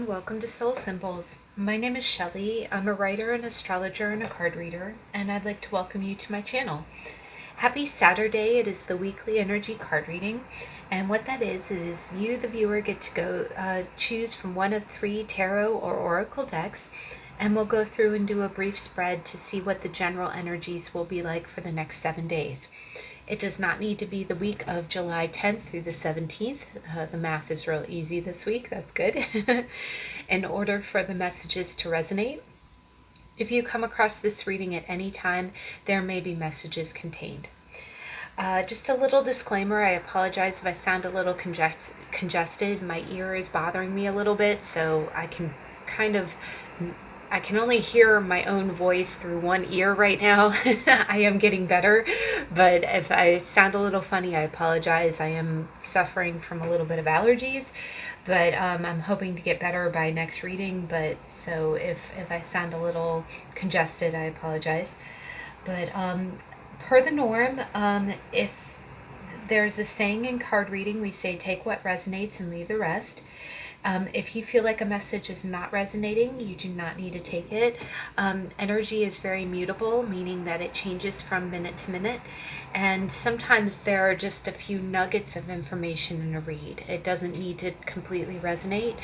everyone, welcome to Soul Symbols. My name is Shelley. I'm a writer, an astrologer, and a card reader, and I'd like to welcome you to my channel. Happy Saturday. It is the weekly energy card reading, and what that is you, the viewer, get to go choose from one of 3 tarot or oracle decks, and we'll go through and do a brief spread to see what the general energies will be like for the next 7 days. It does not need to be the week of July 10th through the 17th. The math is real easy this week. That's good. In order for the messages to resonate, if you come across this reading at any time, there may be messages contained. Just a little disclaimer, I apologize if I sound a little congested. My ear is bothering me a little bit, so I can only hear my own voice through one ear right now. I am getting better, but if I sound a little funny, I apologize. I am suffering from a little bit of allergies, but I'm hoping to get better by next reading. But so if I sound a little congested, I apologize. But per the norm, if there's a saying in card reading, we say take what resonates and leave the rest. If you feel like a message is not resonating, you do not need to take it. Energy is very mutable, meaning that it changes from minute to minute. And sometimes there are just a few nuggets of information in a read. It doesn't need to completely resonate.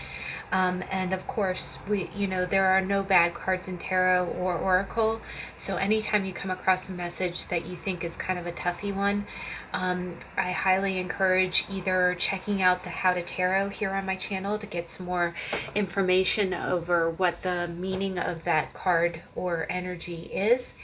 And of course, there are no bad cards in tarot or oracle. So anytime you come across a message that you think is kind of a toughy one, I highly encourage either checking out the How to Tarot here on my channel to get some more information over what the meaning of that card or energy is,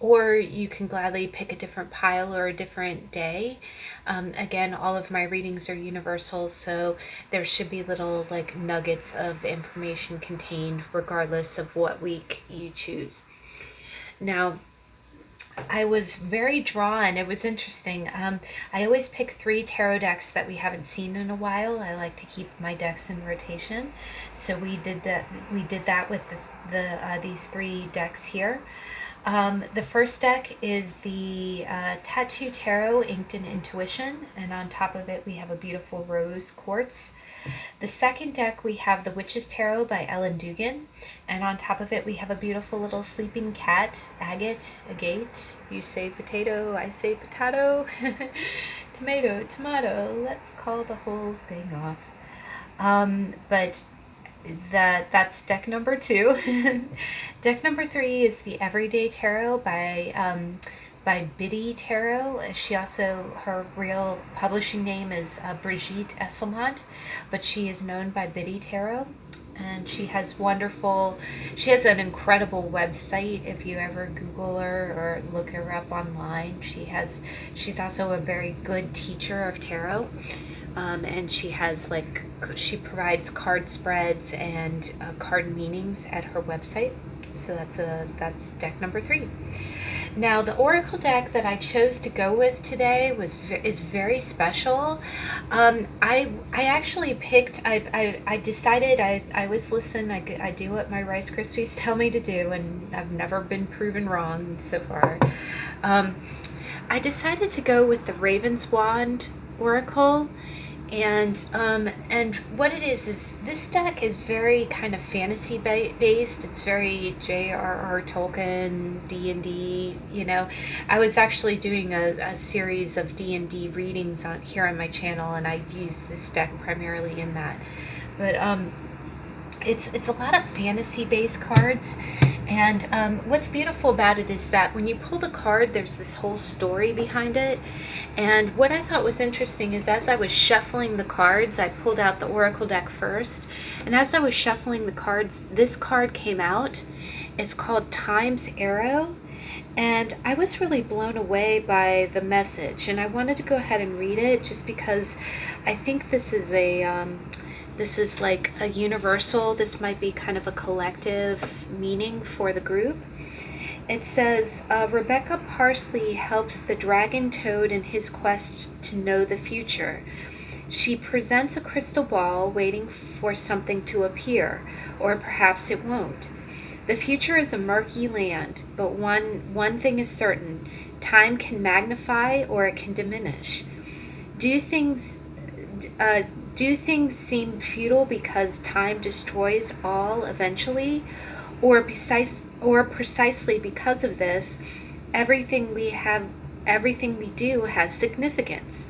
or you can gladly pick a different pile or a different day. Again, all of my readings are universal, so there should be little nuggets of information contained regardless of what week you choose. Now, I was very drawn. It was interesting. I always pick 3 tarot decks that we haven't seen in a while. I like to keep my decks in rotation, so we did that. We did that with these 3 decks here. The first deck is the Tattoo Tarot Inked in Intuition, and on top of it we have a beautiful rose quartz. The second deck we have the Witch's Tarot by Dugan, and on top of it we have a beautiful little sleeping cat, agate. You say potato, I say potato. Tomato, let's call the whole thing off. But that's deck number 2. Deck number 3 is the Everyday Tarot by Biddy Tarot. Her real publishing name is Brigit Esselmont, but she is known by Biddy Tarot, and she has an incredible website. If you ever Google her or look her up online, she's also a very good teacher of tarot. And she provides card spreads and card meanings at her website. So that's deck number 3. Now, the oracle deck that I chose to go with today is very special. I actually picked. I decided I always listen. I do what my Rice Krispies tell me to do, and I've never been proven wrong so far. I decided to go with the Raven's Wand oracle. And what it is this deck is very kind of fantasy based. It's very J.R.R. Tolkien, D&D. I was actually doing a series of D&D readings here on my channel, and I use this deck primarily in that. But it's a lot of fantasy based cards. And what's beautiful about it is that when you pull the card, there's this whole story behind it. And what I thought was interesting is as I was shuffling the cards, I pulled out the oracle deck first. And as I was shuffling the cards, this card came out. It's called Time's Arrow. And I was really blown away by the message. And I wanted to go ahead and read it just because I think this is like a universal, this might be kind of a collective meaning for the group. It says, Rebecca Parsley helps the dragon toad in his quest to know the future. She presents a crystal ball waiting for something to appear, or perhaps it won't. The future is a murky land, but one thing is certain. Time can magnify or it can diminish. Do things Do things seem futile because time destroys all eventually? Or precisely because of this, everything we do has significance.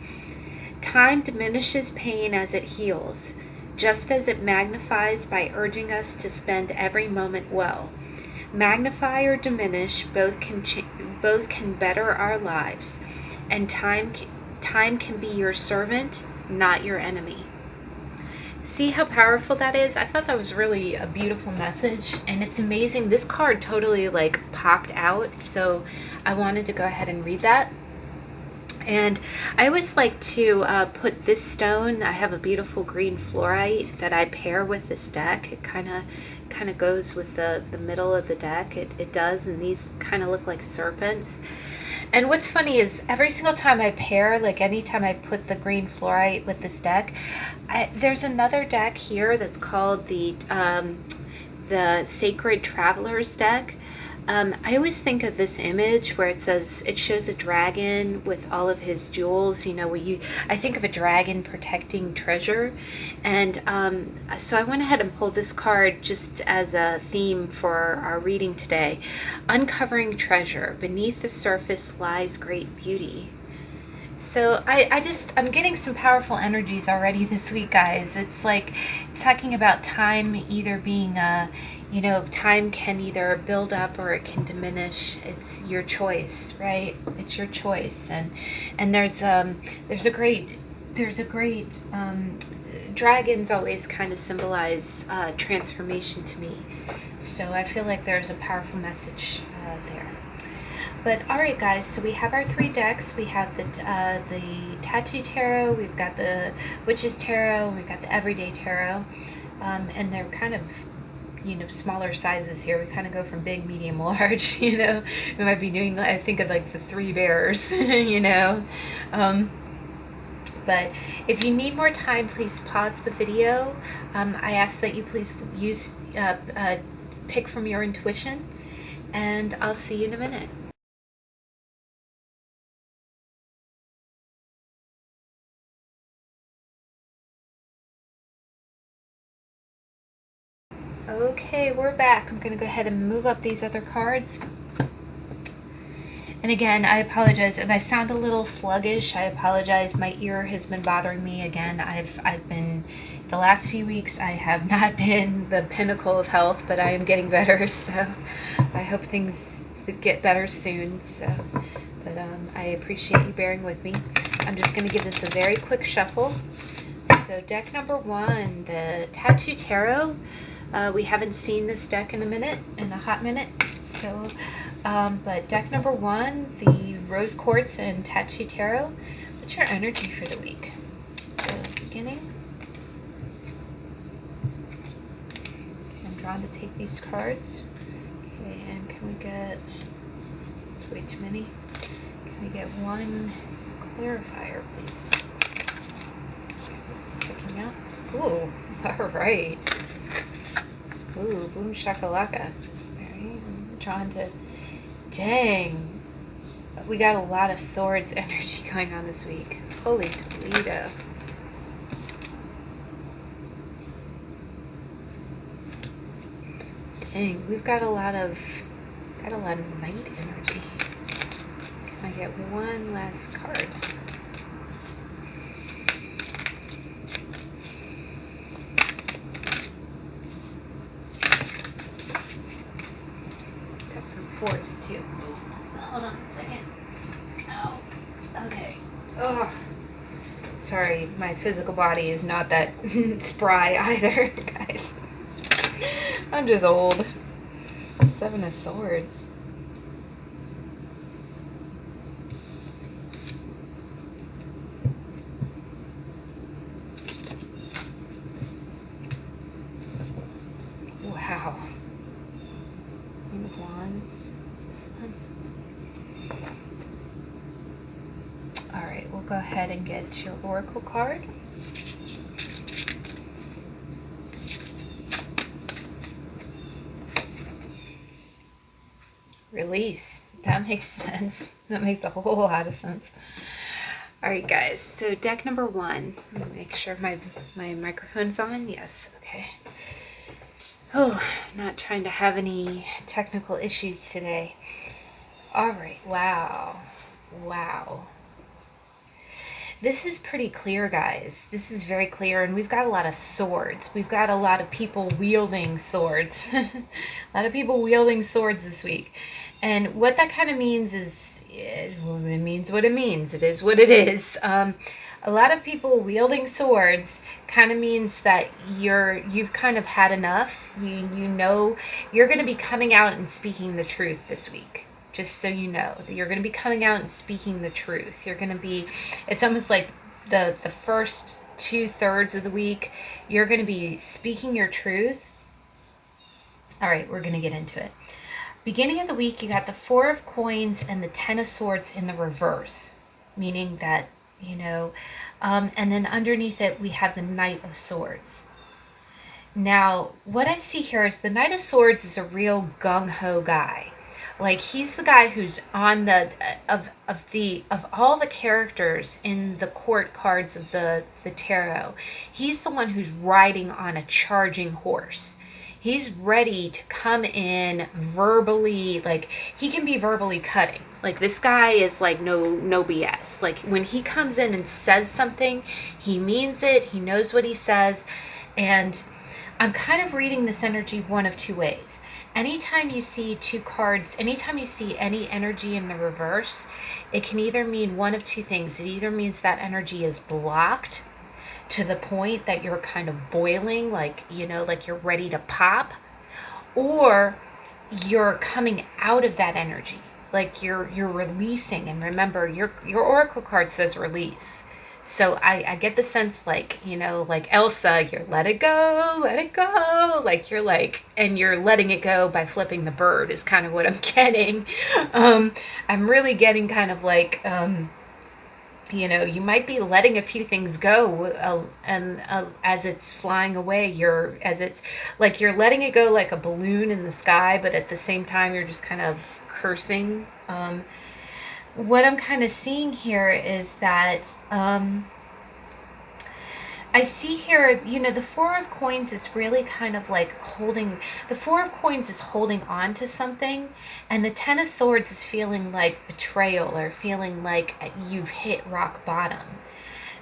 Time diminishes pain as it heals, just as it magnifies by urging us to spend every moment well. Magnify or diminish, both can better our lives, and time can be your servant, not your enemy. See how powerful that is? I thought that was really a beautiful message, and it's amazing. This card totally like popped out, so I wanted to go ahead and read that. And I always like to put this stone. I have a beautiful green fluorite that I pair with this deck. It kind of goes with the middle of the deck. It does, and these kind of look like serpents. And what's funny is every single time I pair, like anytime I put the green fluorite with this deck, there's another deck here that's called the Sacred Travelers deck. I always think of this image where it shows a dragon with all of his jewels. You know, I think of a dragon protecting treasure. And so I went ahead and pulled this card just as a theme for our reading today. Uncovering treasure. Beneath the surface lies great beauty. So I'm getting some powerful energies already this week, guys. It's talking about time either being time can either build up or it can diminish. It's your choice, right? It's your choice. And there's a great dragons always kind of symbolize transformation to me. So I feel like there's a powerful message there. But all right, guys, so we have our 3 decks. We have the Tattoo Tarot, we've got the Witch's Tarot, we've got the Everyday Tarot, and they're kind of, smaller sizes here. We kind of go from big, medium, large, We might be doing, I think of like the 3 bears, But if you need more time, please pause the video. I ask that you please pick from your intuition, and I'll see you in a minute. Okay, we're back. I'm going to go ahead and move up these other cards. And again, I apologize if I sound a little sluggish. I apologize. My ear has been bothering me again. I've been, the last few weeks, I have not been the pinnacle of health, but I am getting better. So I hope things get better soon. But I appreciate you bearing with me. I'm just going to give this a very quick shuffle. So deck number 1, the Tattoo Tarot. We haven't seen this deck in a hot minute. So, but deck number 1, the Rose Quartz and Tattoo Tarot. What's your energy for the week? So, beginning. I'm drawn to take these cards. Okay, and can we get, it's way too many. Can we get 1 clarifier, please? Okay, this is sticking out. Ooh, all right. Ooh, boom shakalaka. Alright, I'm drawn to, dang. We got a lot of swords energy going on this week. Holy Toledo. Dang, we've got a lot of night energy. Can I get 1 last card? Force too. Hold on a second. Ow. Okay. Oh, sorry, my physical body is not that spry either, guys. I'm just old. 7 of Swords. Wow. Queen of Wands. Alright, we'll go ahead and get your Oracle card. Release. That makes sense. That makes a whole lot of sense. All right, guys. So deck number 1. Let me make sure my microphone's on. Yes. Okay. Oh, not trying to have any technical issues today. All right. Wow. Wow. This is pretty clear, guys. This is very clear, and we've got a lot of swords. We've got a lot of people wielding swords. A lot of people wielding swords this week. And what that kind of means is, it means what it means. It is what it is. A lot of people wielding swords kind of means that you've kind of had enough. You know you're going to be coming out and speaking the truth this week. Just so you know, that you're going to be coming out and speaking the truth. You're going to be, it's almost like the first 2/3 of the week, you're going to be speaking your truth. All right, we're going to get into it. Beginning of the week, you got the 4 of coins and the 10 of swords in the reverse, meaning that, and then underneath it, we have the Knight of Swords. Now, what I see here is the Knight of Swords is a real gung-ho guy. Like, he's the guy who's on the of all the characters in the court cards of the tarot. He's the one who's riding on a charging horse. He's ready to come in verbally, like he can be verbally cutting. Like, this guy is like no BS. Like, when he comes in and says something, he means it. He knows what he says. And I'm kind of reading this energy one of two ways. Anytime you see 2 cards, anytime you see any energy in the reverse, it can either mean one of 2 things. It either means that energy is blocked to the point that you're kind of boiling, like, like you're ready to pop, or you're coming out of that energy, like you're releasing. And remember, your oracle card says release. So I get the sense, like, like Elsa, you're let it go, like you're like, and you're letting it go by flipping the bird is kind of what I'm getting. I'm really getting kind of like, you might be letting a few things go, and as it's flying away, you're letting it go like a balloon in the sky, but at the same time, you're just kind of cursing. What I'm kind of seeing here is that I see here, the 4 of coins is really kind of like the 4 of coins is holding on to something, and the 10 of swords is feeling like betrayal, or feeling like you've hit rock bottom.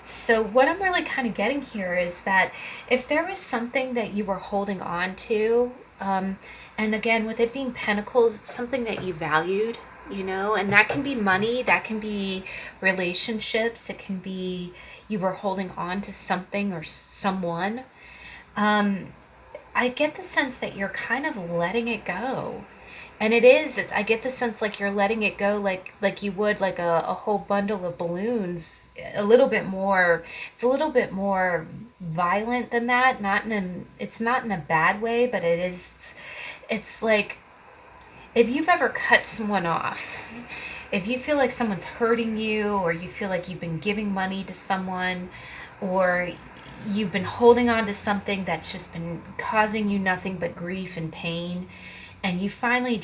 So what I'm really kind of getting here is that if there was something that you were holding on to, and again, with it being pentacles, it's something that you valued, and that can be money, that can be relationships, it can be you were holding on to something or someone. I get the sense that you're kind of letting it go. And I get the sense like you're letting it go like you would like a whole bundle of balloons. It's a little bit more violent than that. It's not in a bad way, but it's like, if you've ever cut someone off, if you feel like someone's hurting you, or you feel like you've been giving money to someone, or you've been holding on to something that's just been causing you nothing but grief and pain, and you finally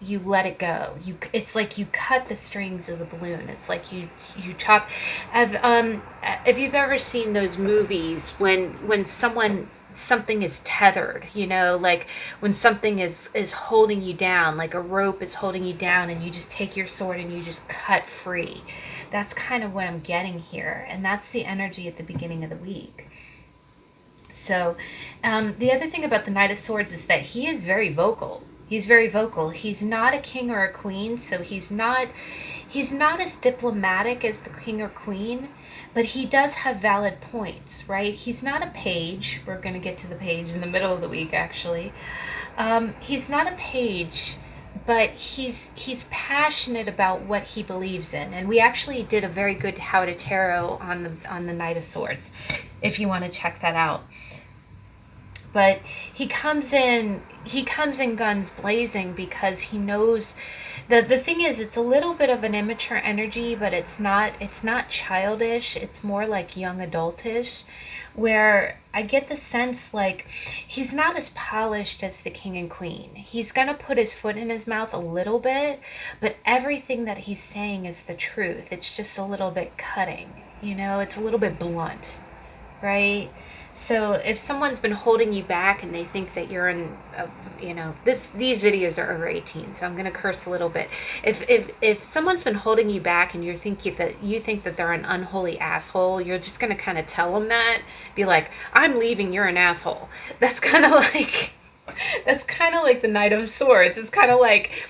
you let it go. It's like you cut the strings of the balloon. It's like you chop. If you've ever seen those movies when something is tethered, like when something is holding you down, like a rope is holding you down, and you just take your sword and you just cut free. That's kind of what I'm getting here, and that's the energy at the beginning of the week. So the other thing about the Knight of Swords is that he is very vocal. He's very vocal. He's not a king or a queen, so he's not as diplomatic as the king or queen, but he does have valid points, right? He's not a page. We're going to get to the page in the middle of the week, actually. He's not a page, but he's passionate about what he believes in. And we actually did a very good How to Tarot on the Knight of Swords, if you want to check that out. But he comes in guns blazing because he knows The thing is, it's a little bit of an immature energy, but it's not childish. It's more like young adultish, where I get the sense like he's not as polished as the king and queen. He's gonna put his foot in his mouth a little bit, but everything that he's saying is the truth. It's just a little bit cutting, it's a little bit blunt, right? So if someone's been holding you back and they think that you're in, these videos are over 18, so I'm going to curse a little bit. If someone's been holding you back and you think that they're an unholy asshole, you're just going to kind of tell them that, be like, I'm leaving, you're an asshole. That's kind of like that's kind of like the Knight of Swords. It's kind of like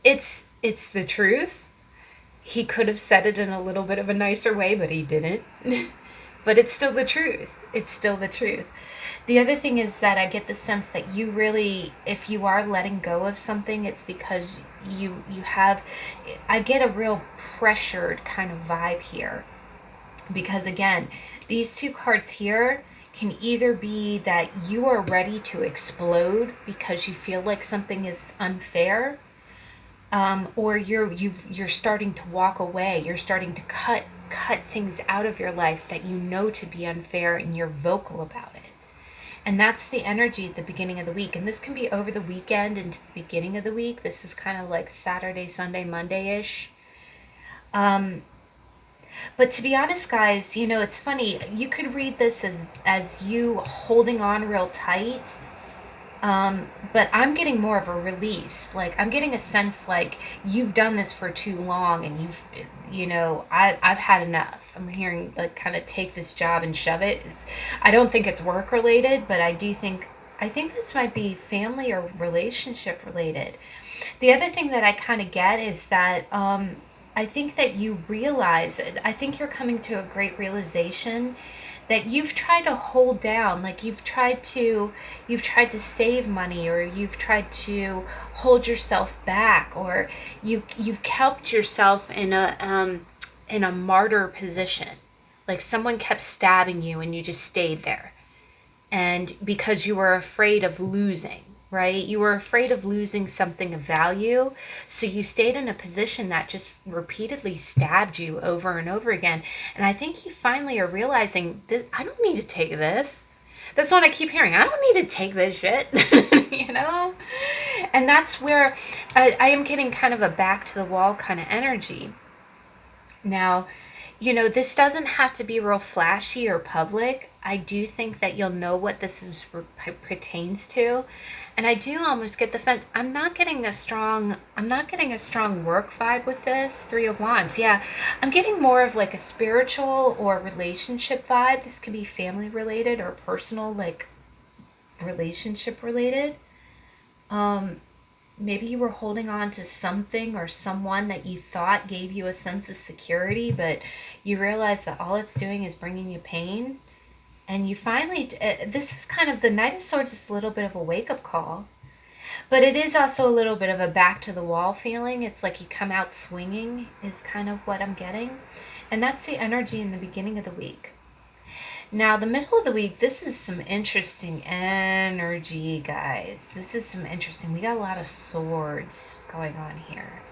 it's the truth. He could have said it in a little bit of a nicer way, but he didn't. But it's still the truth. It's still the truth. The other thing is that I get the sense that you really, if you are letting go of something, it's because you have, I get a real pressured kind of vibe here. Because again, these two cards here can either be that you are ready to explode because you feel like something is unfair, or you're starting to walk away. You're starting to cut things out of your life that you know to be unfair, and you're vocal about it. And that's the energy at the beginning of the week. And this can be over the weekend into the beginning of the week. This is kind of like Saturday, Sunday, Monday-ish. But to be honest, guys, it's funny. You could read this as you holding on real tight. But I'm getting more of a release. Like, I'm getting a sense like you've done this for too long, and I've had enough. I'm hearing like kind of take this job and shove it. I don't think it's work related, but I think this might be family or relationship related. The other thing that I kind of get is that I think that you realize, I think you're coming to a great realization that you've tried to hold down, like you've tried to save money, or you've tried to hold yourself back, or you've kept yourself in a martyr position, like someone kept stabbing you and you just stayed there, and because you were afraid of losing, right? You were afraid of losing something of value, so you stayed in a position that just repeatedly stabbed you over and over again. And I think you finally are realizing that I don't need to take this. That's what I keep hearing. I don't need to take this shit, you know? And that's where I am getting kind of a back to the wall kind of energy. Now, this doesn't have to be real flashy or public. I do think that you'll know what pertains to. And I do almost get the fence. I'm not getting a strong work vibe with this. 3 of Wands. Yeah. I'm getting more of like a spiritual or relationship vibe. This could be family related or personal, like relationship related. Maybe you were holding on to something or someone that you thought gave you a sense of security, but you realize that all it's doing is bringing you pain. And you finally, this is kind of, the Knight of Swords is a little bit of a wake-up call. But it is also a little bit of a back-to-the-wall feeling. It's like you come out swinging is kind of what I'm getting. And that's the energy in the beginning of the week. Now, the middle of the week, this is some interesting energy, guys. This is some interesting. We got a lot of swords going on here.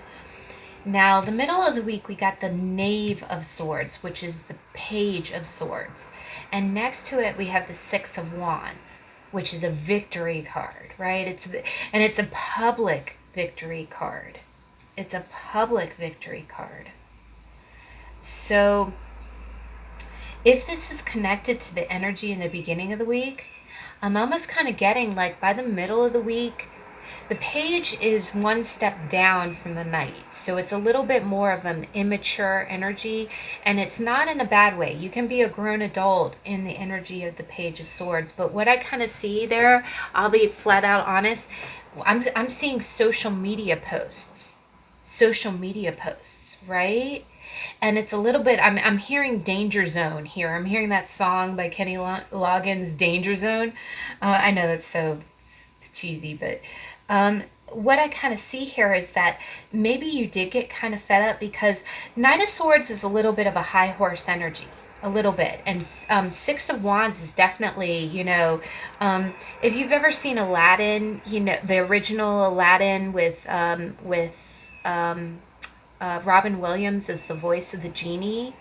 Now, the middle of the week, we got the Knave of Swords, which is the Page of Swords. And next to it, we have the 6 of Wands, which is a victory card, right? It's a public victory card. It's a public victory card. So, if this is connected to the energy in the beginning of the week, I'm almost kind of getting like by the middle of the week, the Page is one step down from the Knight. So it's a little bit more of an immature energy, and it's not in a bad way. You can be a grown adult in the energy of the Page of Swords. But what I kind of see there, I'll be flat out honest, I'm seeing social media posts. Social media posts, right? And it's a little bit, I'm hearing Danger Zone here. I'm hearing that song by Kenny Loggins, Danger Zone. I know that's so cheesy, but what I kind of see here is that maybe you did get kind of fed up, because Knight of Swords is a little bit of a high horse energy. A little bit. And 6 of Wands is definitely, if you've ever seen Aladdin, the original Aladdin with Robin Williams as the voice of the genie.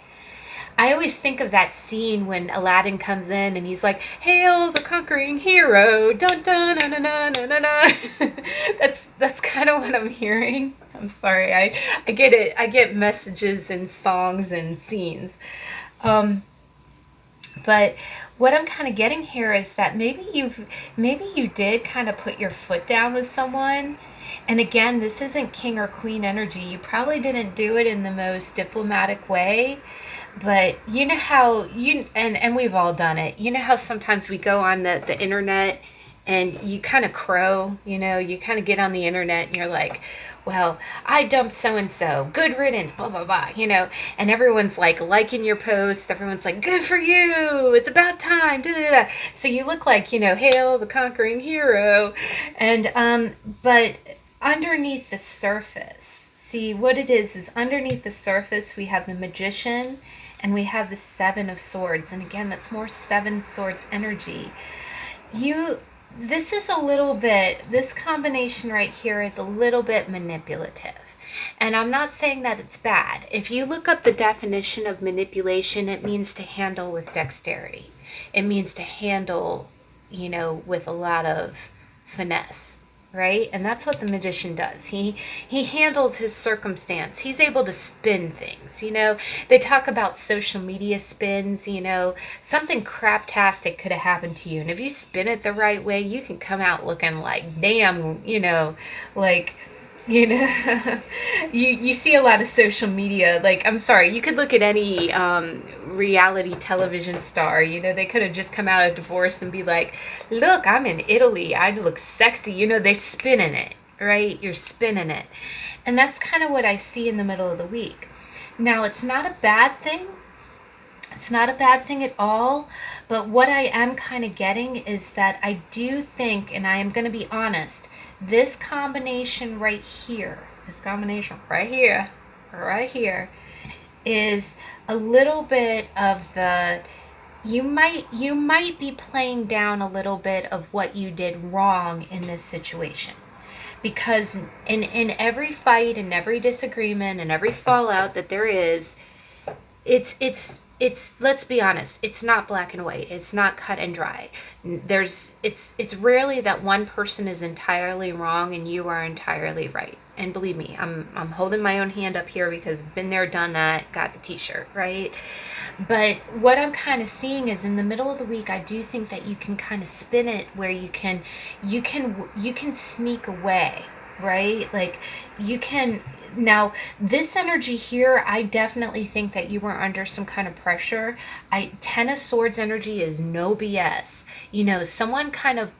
I always think of that scene when Aladdin comes in and he's like, "Hail the conquering hero!" Dun dun na na na na na na. That's kind of what I'm hearing. I'm sorry, I get it. I get messages and songs and scenes. Um, but what I'm kind of getting here is that maybe you did kind of put your foot down with someone. And again, this isn't king or queen energy. You probably didn't do it in the most diplomatic way, but you know how and we've all done it. You know how sometimes we go on the internet and you kind of crow, you kind of get on the internet and you're like, well, I dumped so and so, good riddance, blah blah blah, and everyone's like liking your post, everyone's like, good for you, it's about time, da, da, da. So you look like, hail the conquering hero. And but underneath the surface, see what it is underneath the surface we have the magician and we have the seven of swords. And again, that's more seven swords energy. You This is a little bit, this combination right here is a little bit manipulative. And I'm not saying that it's bad. If you look up the definition of manipulation, it means to handle with dexterity. It means to handle, with a lot of finesse, right? And that's what the magician does. He handles his circumstance. He's able to spin things. They talk about social media spins. Something craptastic could have happened to you, and if you spin it the right way, you can come out looking like damn. Like. You see a lot of social media. Like, I'm sorry, you could look at any reality television star. They could have just come out of divorce and be like, look, I'm in Italy, I look sexy. They're spinning it, right? You're spinning it. And that's kind of what I see in the middle of the week. Now, it's not a bad thing. It's not a bad thing at all. But what I am kind of getting is that I do think, and I am going to be honest, this combination right here, right here, is a little bit of the, you might be playing down a little bit of what you did wrong in this situation. Because in every fight and every disagreement and every fallout that there is, it's let's be honest, it's not black and white, it's not cut and dry. It's rarely that one person is entirely wrong and you are entirely right. And believe me, I'm holding my own hand up here because been there, done that, got the t-shirt, right? But what I'm kind of seeing is in the middle of the week, I do think that you can kind of spin it where you can sneak away, right? Like you can. Now, this energy here, I definitely think that you were under some kind of pressure. Ten of Swords energy is no BS. Someone kind of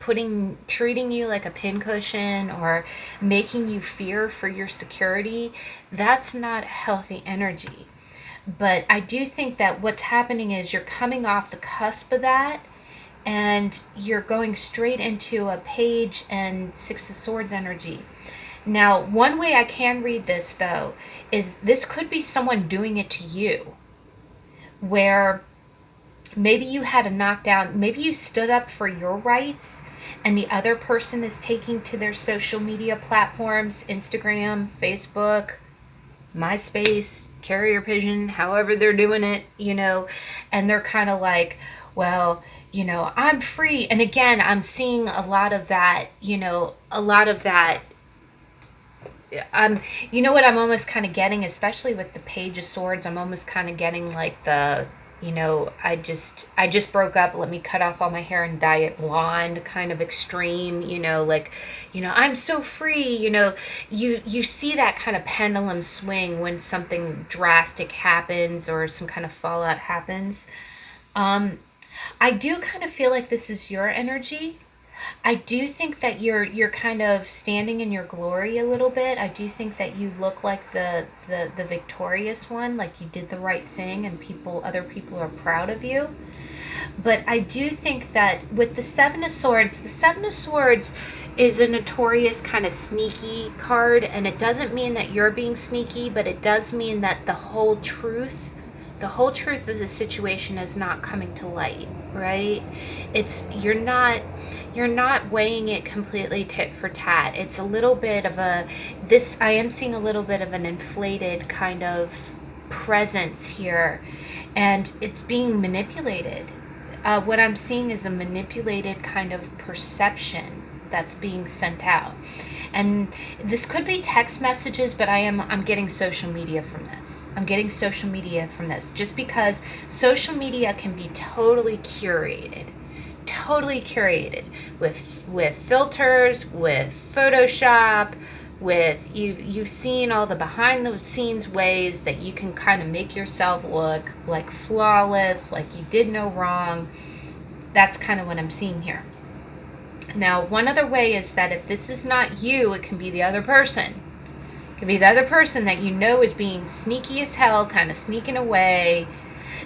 treating you like a pincushion or making you fear for your security. That's not healthy energy. But I do think that what's happening is you're coming off the cusp of that and you're going straight into a Page and Six of Swords energy. Now, one way I can read this, though, is this could be someone doing it to you, where maybe you had a knockdown, maybe you stood up for your rights, and the other person is taking to their social media platforms, Instagram, Facebook, MySpace, Carrier Pigeon, however they're doing it, and they're kind of like, well, I'm free. And again, I'm seeing a lot of that. What I'm almost kind of getting, especially with the Page of Swords, I'm almost kind of getting like the, I just broke up, let me cut off all my hair and dye it blonde kind of extreme, I'm so free, you see that kind of pendulum swing when something drastic happens or some kind of fallout happens. I do kind of feel like this is your energy. I do think that you're kind of standing in your glory a little bit. I do think that you look like the victorious one, like you did the right thing and other people are proud of you. But I do think that with the Seven of Swords is a notorious kind of sneaky card, and it doesn't mean that you're being sneaky, but it does mean that the whole truth of the situation is not coming to light, right? you're not weighing it completely tit for tat. It's a little bit of I am seeing a little bit of an inflated kind of presence here, and it's being manipulated. What I'm seeing is a manipulated kind of perception that's being sent out. And this could be text messages, but I'm getting social media from this. I'm getting social media from this just because social media can be totally curated. Totally curated with filters, with Photoshop, with you've seen all the behind the scenes ways that you can kind of make yourself look like flawless, like you did no wrong. That's kind of what I'm seeing here. Now, one other way is that if this is not you, it can be the other person. It can be the other person that you know is being sneaky as hell, kind of sneaking away.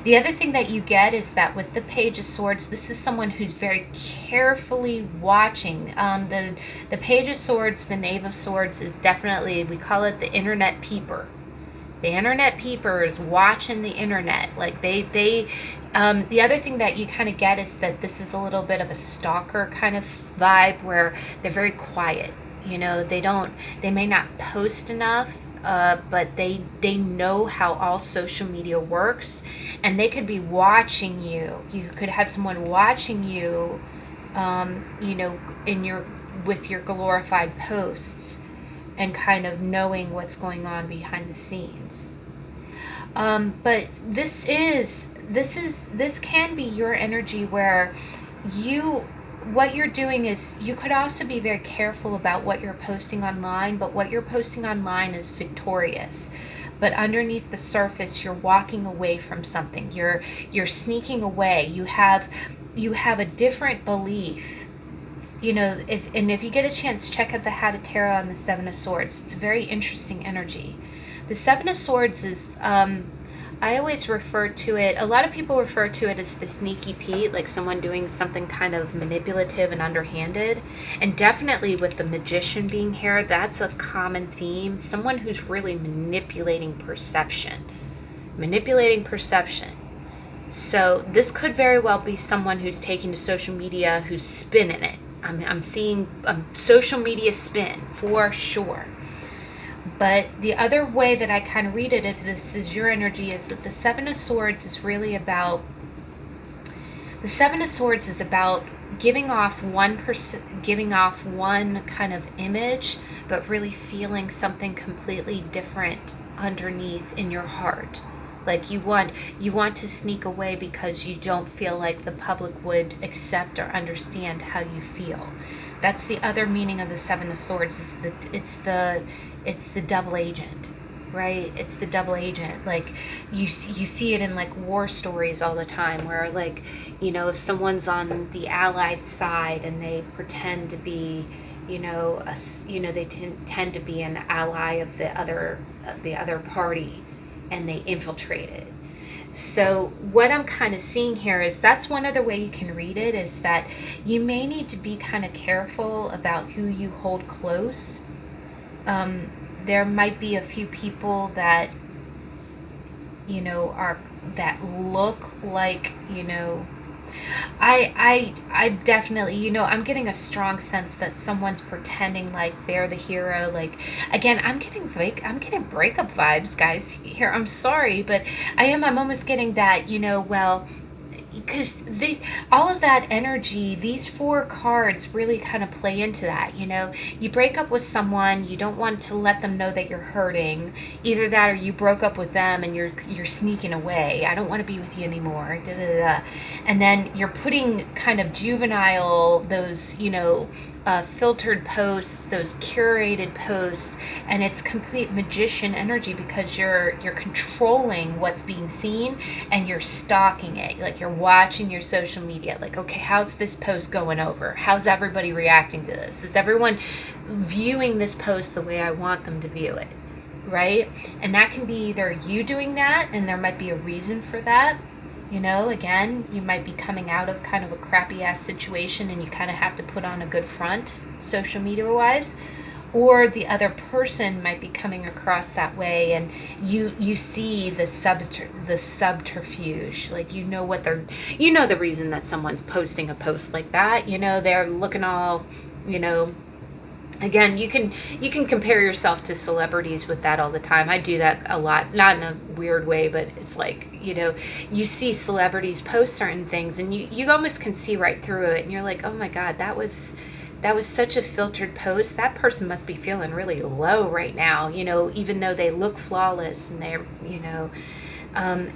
The other thing that you get is that with the Page of Swords, this is someone who's very carefully watching. The Page of Swords, the Knave of Swords is definitely, we call it the internet peeper. The internet peeper is watching the internet. Like the other thing that you kind of get is that this is a little bit of a stalker kind of vibe where they're very quiet. You know, they may not post enough, but they know how all social media works, and they could be watching you. You could have someone watching you, you know, with your glorified posts, and kind of knowing what's going on behind the scenes. But this can be your energy where what you're doing is you could also be very careful about what you're posting online, but what you're posting online is victorious. But underneath the surface, you're walking away from something. You're sneaking away. You have a different belief. You know, if you get a chance, check out the Hat of Tarot on the Seven of Swords. It's a very interesting energy. The Seven of Swords is, I always refer to it, a lot of people refer to it as the sneaky Pete, like someone doing something kind of manipulative and underhanded. And definitely with the Magician being here, that's a common theme. Someone who's really manipulating perception. Manipulating perception. So this could very well be someone who's taking to social media, who's spinning it. I'm seeing social media spin for sure. But the other way that I kind of read it, if this is your energy, is that the Seven of Swords is really about, the Seven of Swords is about giving off one kind of image, but really feeling something completely different underneath in your heart. Like you want to sneak away because you don't feel like the public would accept or understand how you feel. That's the other meaning of the Seven of Swords, is that it's the double agent, right? It's the double agent. Like you see it in like war stories all the time, where like, you know, if someone's on the Allied side and they pretend to be, you know, they tend to be an ally of the other party, and they infiltrate it. So what I'm kind of seeing here is that's one other way you can read it, is that you may need to be kind of careful about who you hold close. There might be a few people that, you know, that look like, you know, I definitely, you know, I'm getting a strong sense that someone's pretending like they're the hero. Like, again, I'm getting breakup vibes, guys, here. I'm sorry, but I'm almost getting that, you know, well, because all of that energy, these four cards really kind of play into that. You know, you break up with someone, you don't want to let them know that you're hurting. Either that, or you broke up with them and you're sneaking away. I don't want to be with you anymore. Da, da, da. And then you're putting kind of juvenile, those, you know, filtered posts, those curated posts, and it's complete magician energy, because you're controlling what's being seen, and you're stalking it. Like, you're watching your social media, like, okay, how's this post going over? How's everybody reacting to this? Is everyone viewing this post the way I want them to view it, right? And that can be either you doing that, and there might be a reason for that. You know, again, you might be coming out of kind of a crappy ass situation and you kind of have to put on a good front, social media wise. or the other person might be coming across that way, and you see the subterfuge, like what they're, the reason that someone's posting a post like that, they're looking all, you know again, you can compare yourself to celebrities with that all the time. I do that a lot, not in a weird way, but it's like, you see celebrities post certain things, and you almost can see right through it, and you're like, oh my god, that was such a filtered post. That person must be feeling really low right now, even though they look flawless, and they're,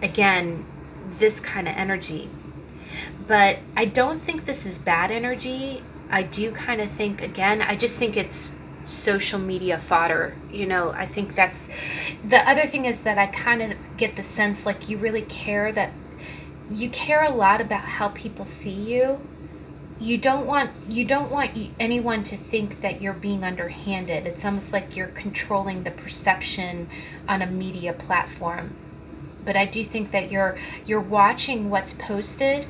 again, this kind of energy. But I don't think this is bad energy. I do kind of think, again, I just think it's social media fodder. I think that's the other thing, is that I kind of get the sense like you really care, that you care a lot about how people see you. You don't want anyone to think that you're being underhanded. It's almost like you're controlling the perception on a media platform. But I do think that you're watching what's posted,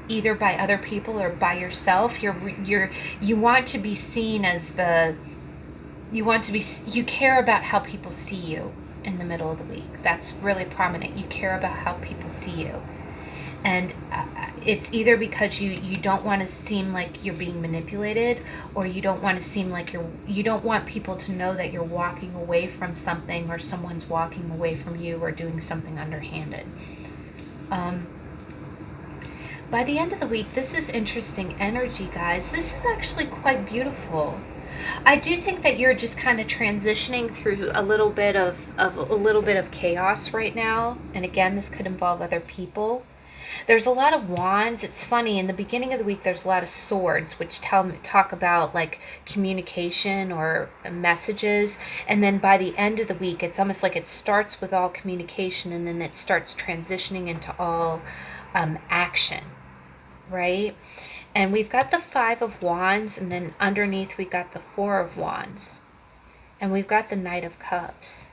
either by other people or by yourself. You want to be seen as you care about how people see you in the middle of the week. That's really prominent. You care about how people see you. And it's either because you don't want to seem like you're being manipulated, or you don't want to seem like you don't want people to know that you're walking away from something, or someone's walking away from you, or doing something underhanded. By the end of the week, this is interesting energy, guys. This is actually quite beautiful. I do think that you're just kind of transitioning through a little bit of chaos right now. And again, this could involve other people. There's a lot of wands. It's funny, in the beginning of the week there's a lot of swords, which talk about like communication or messages, and then by the end of the week it's almost like it starts with all communication, and then it starts transitioning into all action, right? And we've got the 5 of Wands, and then underneath we got the 4 of Wands, and we've got the Knight of Cups.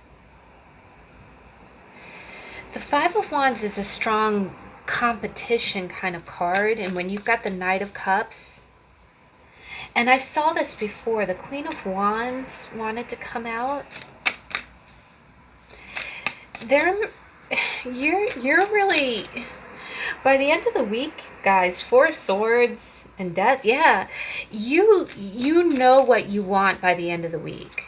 The 5 of Wands is a strong competition kind of card, and when you've got the Knight of Cups, and I saw this before, the Queen of Wands wanted to come out. You're really, by the end of the week, guys, 4 swords and death, yeah, you know what you want by the end of the week.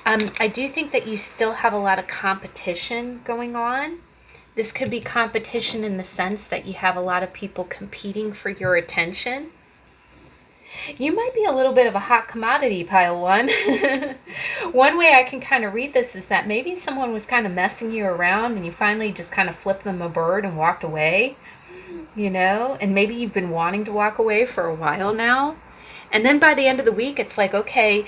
I do think that you still have a lot of competition going on. This could be competition in the sense that you have a lot of people competing for your attention. You might be a little bit of a hot commodity, pile one. One way I can kind of read this is that maybe someone was kind of messing you around, and you finally just kind of flipped them a bird and walked away, and maybe you've been wanting to walk away for a while now. And then by the end of the week, it's like, okay,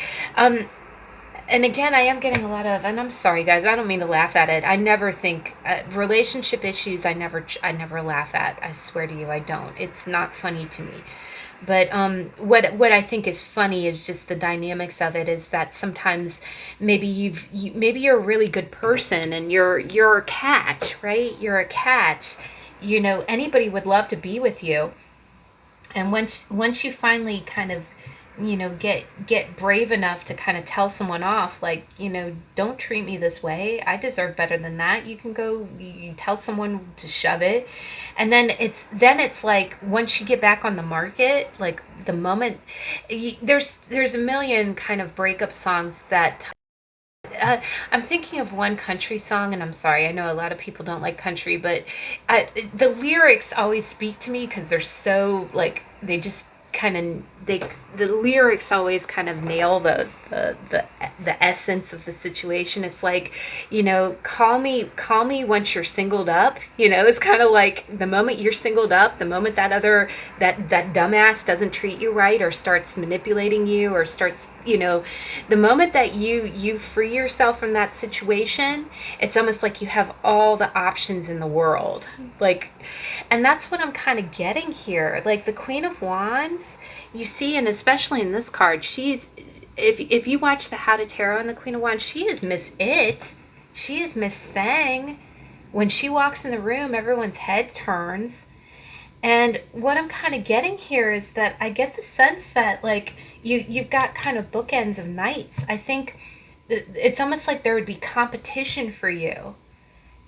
and again, I am getting a lot of, and I'm sorry guys, I don't mean to laugh at it. I never think, relationship issues, I never laugh at. I swear to you, I don't. It's not funny to me. But what I think is funny is just the dynamics of it, is that sometimes maybe maybe you're a really good person, and you're a catch, right? You're a catch. Anybody would love to be with you. And once you finally kind of get brave enough to kind of tell someone off, like, don't treat me this way, I deserve better than that, you can go, you tell someone to shove it. And then it's like, once you get back on the market, like the moment there's a million kind of breakup songs that I'm thinking of one country song, and I'm sorry, I know a lot of people don't like country, but the lyrics always speak to me, because they're so, like, they just kind of, the lyrics always kind of nail the essence of the situation. It's like, call me once you're singled up. It's kind of like the moment you're singled up, the moment that dumbass doesn't treat you right, or starts manipulating you, or starts, the moment that you free yourself from that situation, it's almost like you have all the options in the world. Like, and that's what I'm kind of getting here. Like the Queen of Wands, you see, and especially in this card, she's, if you watch the How to Tarot and the Queen of Wands, she is Miss It. She is Miss Thing. When she walks in the room, everyone's head turns. And what I'm kind of getting here is that I get the sense that like you've got kind of bookends of nights. I think it's almost like there would be competition for you.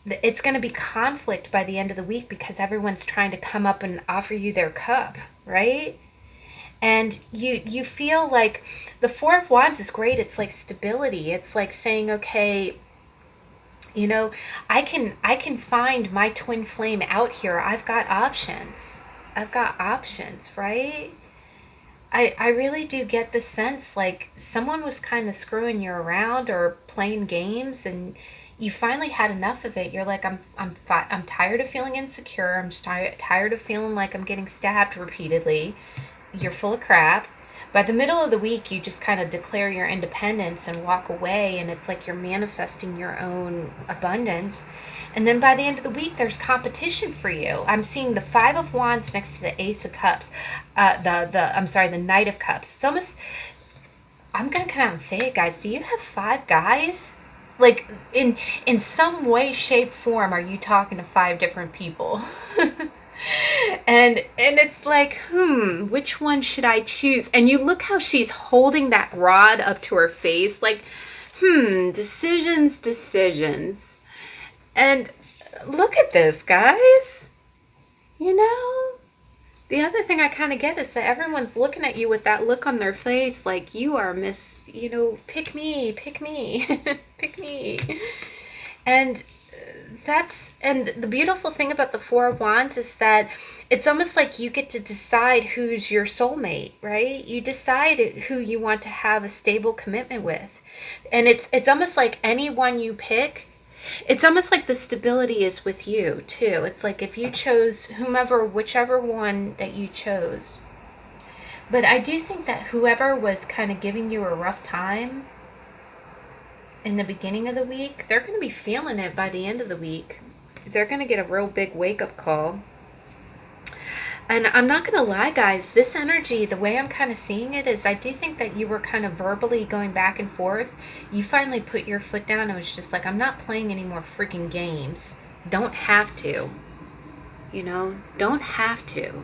It's going to be conflict by the end of the week because everyone's trying to come up and offer you their cup, right? And you feel like the Four of Wands is great. It's like stability. It's like saying, okay, you know, I can find my twin flame out here. I've got options. I've got options, right? I really do get the sense like someone was kind of screwing you around or playing games, and you finally had enough of it. You're like, I'm tired of feeling insecure. I'm tired of feeling like I'm getting stabbed repeatedly. You're full of crap. By the middle of the week, you just kind of declare your independence and walk away, and it's like you're manifesting your own abundance. And then by the end of the week, there's competition for you. I'm seeing the Five of Wands next to the Ace of Cups, the Knight of Cups. It's almost, I'm gonna come out and say it, guys. Do you have five guys? Like in some way, shape, form, are you talking to five different people? And it's like, which one should I choose? And you look how she's holding that rod up to her face, like, decisions. And look at this, guys. You know? The other thing I kind of get is that everyone's looking at you with that look on their face like you are Miss, pick me, pick me, pick me. And and the beautiful thing about the Four of Wands is that it's almost like you get to decide who's your soulmate, right? You decide who you want to have a stable commitment with. And it's almost like anyone you pick, it's almost like the stability is with you too. It's like if you chose whichever one that you chose. But I do think that whoever was kind of giving you a rough time in the beginning of the week, they're going to be feeling it by the end of the week. They're going to get a real big wake up call. And I'm not going to lie, guys, this energy, the way I'm kind of seeing it is I do think that you were kind of verbally going back and forth. You finally put your foot down and was just like, I'm not playing any more freaking games. Don't have to. Don't have to.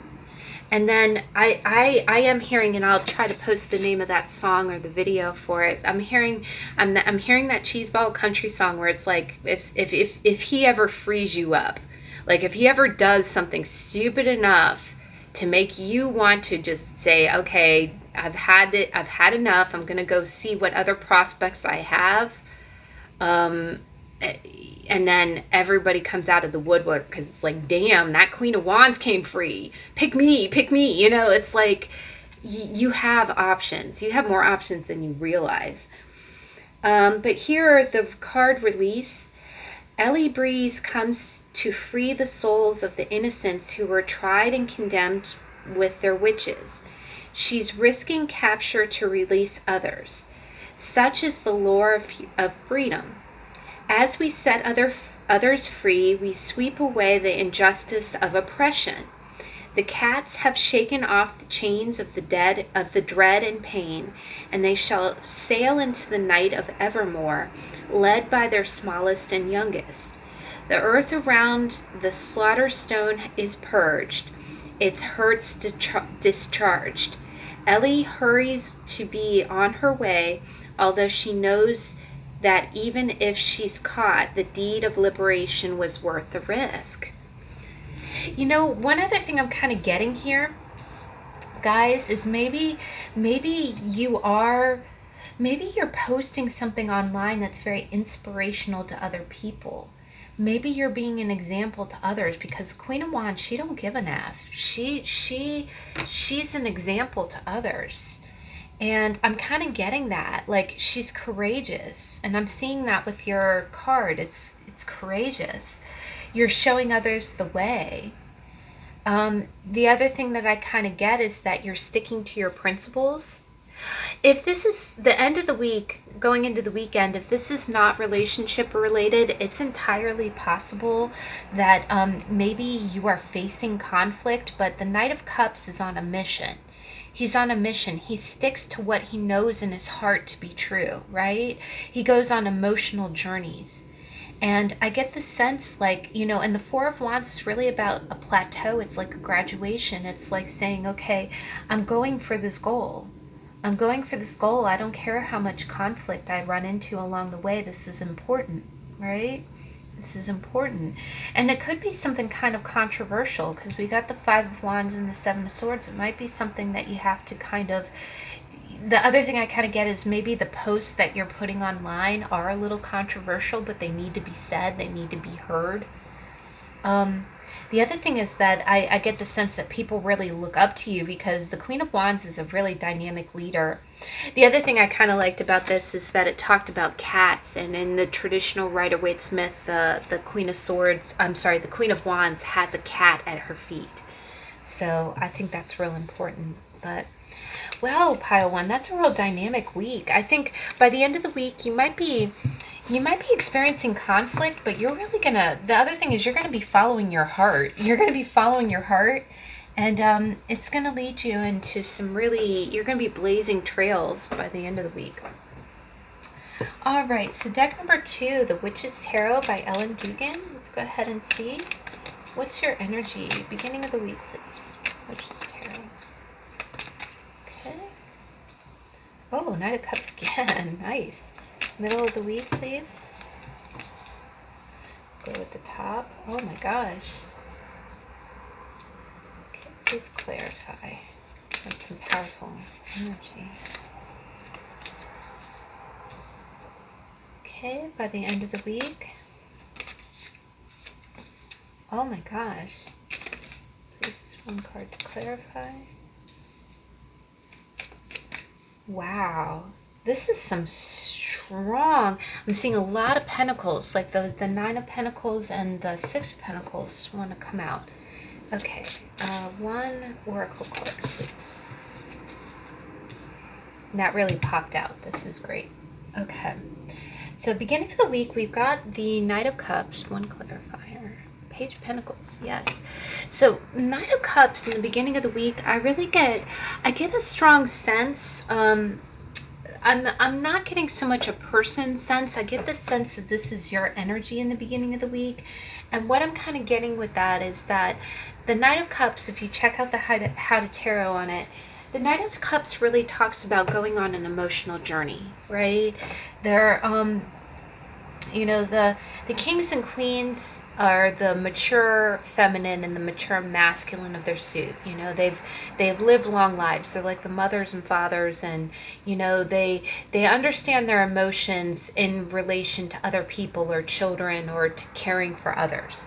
And then I am hearing, and I'll try to post the name of that song or the video for it. I'm hearing that cheeseball country song where it's like if he ever frees you up, like if he ever does something stupid enough to make you want to just say, okay, I've had enough. I'm gonna go see what other prospects I have. And then everybody comes out of the woodwork because it's like, damn, that Queen of Wands came free. Pick me. It's like you have options. You have more options than you realize. But here, the card release, Ellie Breeze comes to free the souls of the innocents who were tried and condemned with their witches. She's risking capture to release others. Such is the lure of freedom. As we set others free, we sweep away the injustice of oppression. The cats have shaken off the chains of the dread and pain, and they shall sail into the night of evermore, led by their smallest and youngest. The earth around the slaughter stone is purged, its hurts discharged. Ellie hurries to be on her way, although she knows that even if she's caught, the deed of liberation was worth the risk. One other thing I'm kind of getting here, guys, is maybe you're posting something online that's very inspirational to other people. Maybe you're being an example to others, because Queen of Wands, she don't give an F. She's an example to others. And I'm kind of getting that, like, she's courageous, and I'm seeing that with your card. It's courageous. You're showing others the way. The other thing that I kind of get is that you're sticking to your principles. If this is the end of the week, going into the weekend, if this is not relationship related, it's entirely possible that maybe you are facing conflict, but the Knight of Cups is on a mission. He's on a mission. He sticks to what he knows in his heart to be true, right? He goes on emotional journeys. And I get the sense, like, and the Four of Wands is really about a plateau. It's like a graduation. It's like saying, okay, I'm going for this goal. I'm going for this goal. I don't care how much conflict I run into along the way. This is important, right? This is important. And it could be something kind of controversial because we got the Five of Wands and the Seven of Swords. It might be something that you have to kind of. The other thing I kind of get is maybe the posts that you're putting online are a little controversial, but they need to be said, they need to be heard. Um, the other thing is that I get the sense that people really look up to you because the Queen of Wands is a really dynamic leader. The other thing I kind of liked about this is that it talked about cats, and in the traditional Rider-Waite-Smith, the Queen of Swords, I'm sorry, the Queen of Wands has a cat at her feet. So I think that's real important. But wow, pile one, that's a real dynamic week. I think by the end of the week you might be experiencing conflict, but you're really gonna, the other thing is you're gonna be following your heart. You're gonna be following your heart, and it's gonna lead you into some really, you're gonna be blazing trails by the end of the week. All right, so deck number 2, the Witch's Tarot by Ellen Dugan. Let's go ahead and see. What's your energy? Beginning of the week, please. Witch's Tarot. Okay. Oh, Knight of Cups again. Nice. Middle of the week, please. Go with the top. Oh my gosh. Okay, please clarify. That's some powerful energy. Okay, by the end of the week. Oh my gosh. Please, one card to clarify. Wow. This is some strong. I'm seeing a lot of pentacles, like the Nine of Pentacles and the Six of Pentacles want to come out. Okay, one oracle card, please. That really popped out. This is great. Okay, so beginning of the week, we've got the Knight of Cups, one clarifier. Page of Pentacles, yes. So Knight of Cups in the beginning of the week, I get a strong sense. I'm not getting so much a person sense. I get the sense that this is your energy in the beginning of the week. And what I'm kind of getting with that is that the Knight of Cups, if you check out the How to Tarot on it, the Knight of Cups really talks about going on an emotional journey, right? They're, the kings and queens are the mature feminine and the mature masculine of their suit. They've lived long lives. They're like the mothers and fathers, and they understand their emotions in relation to other people or children or to caring for others.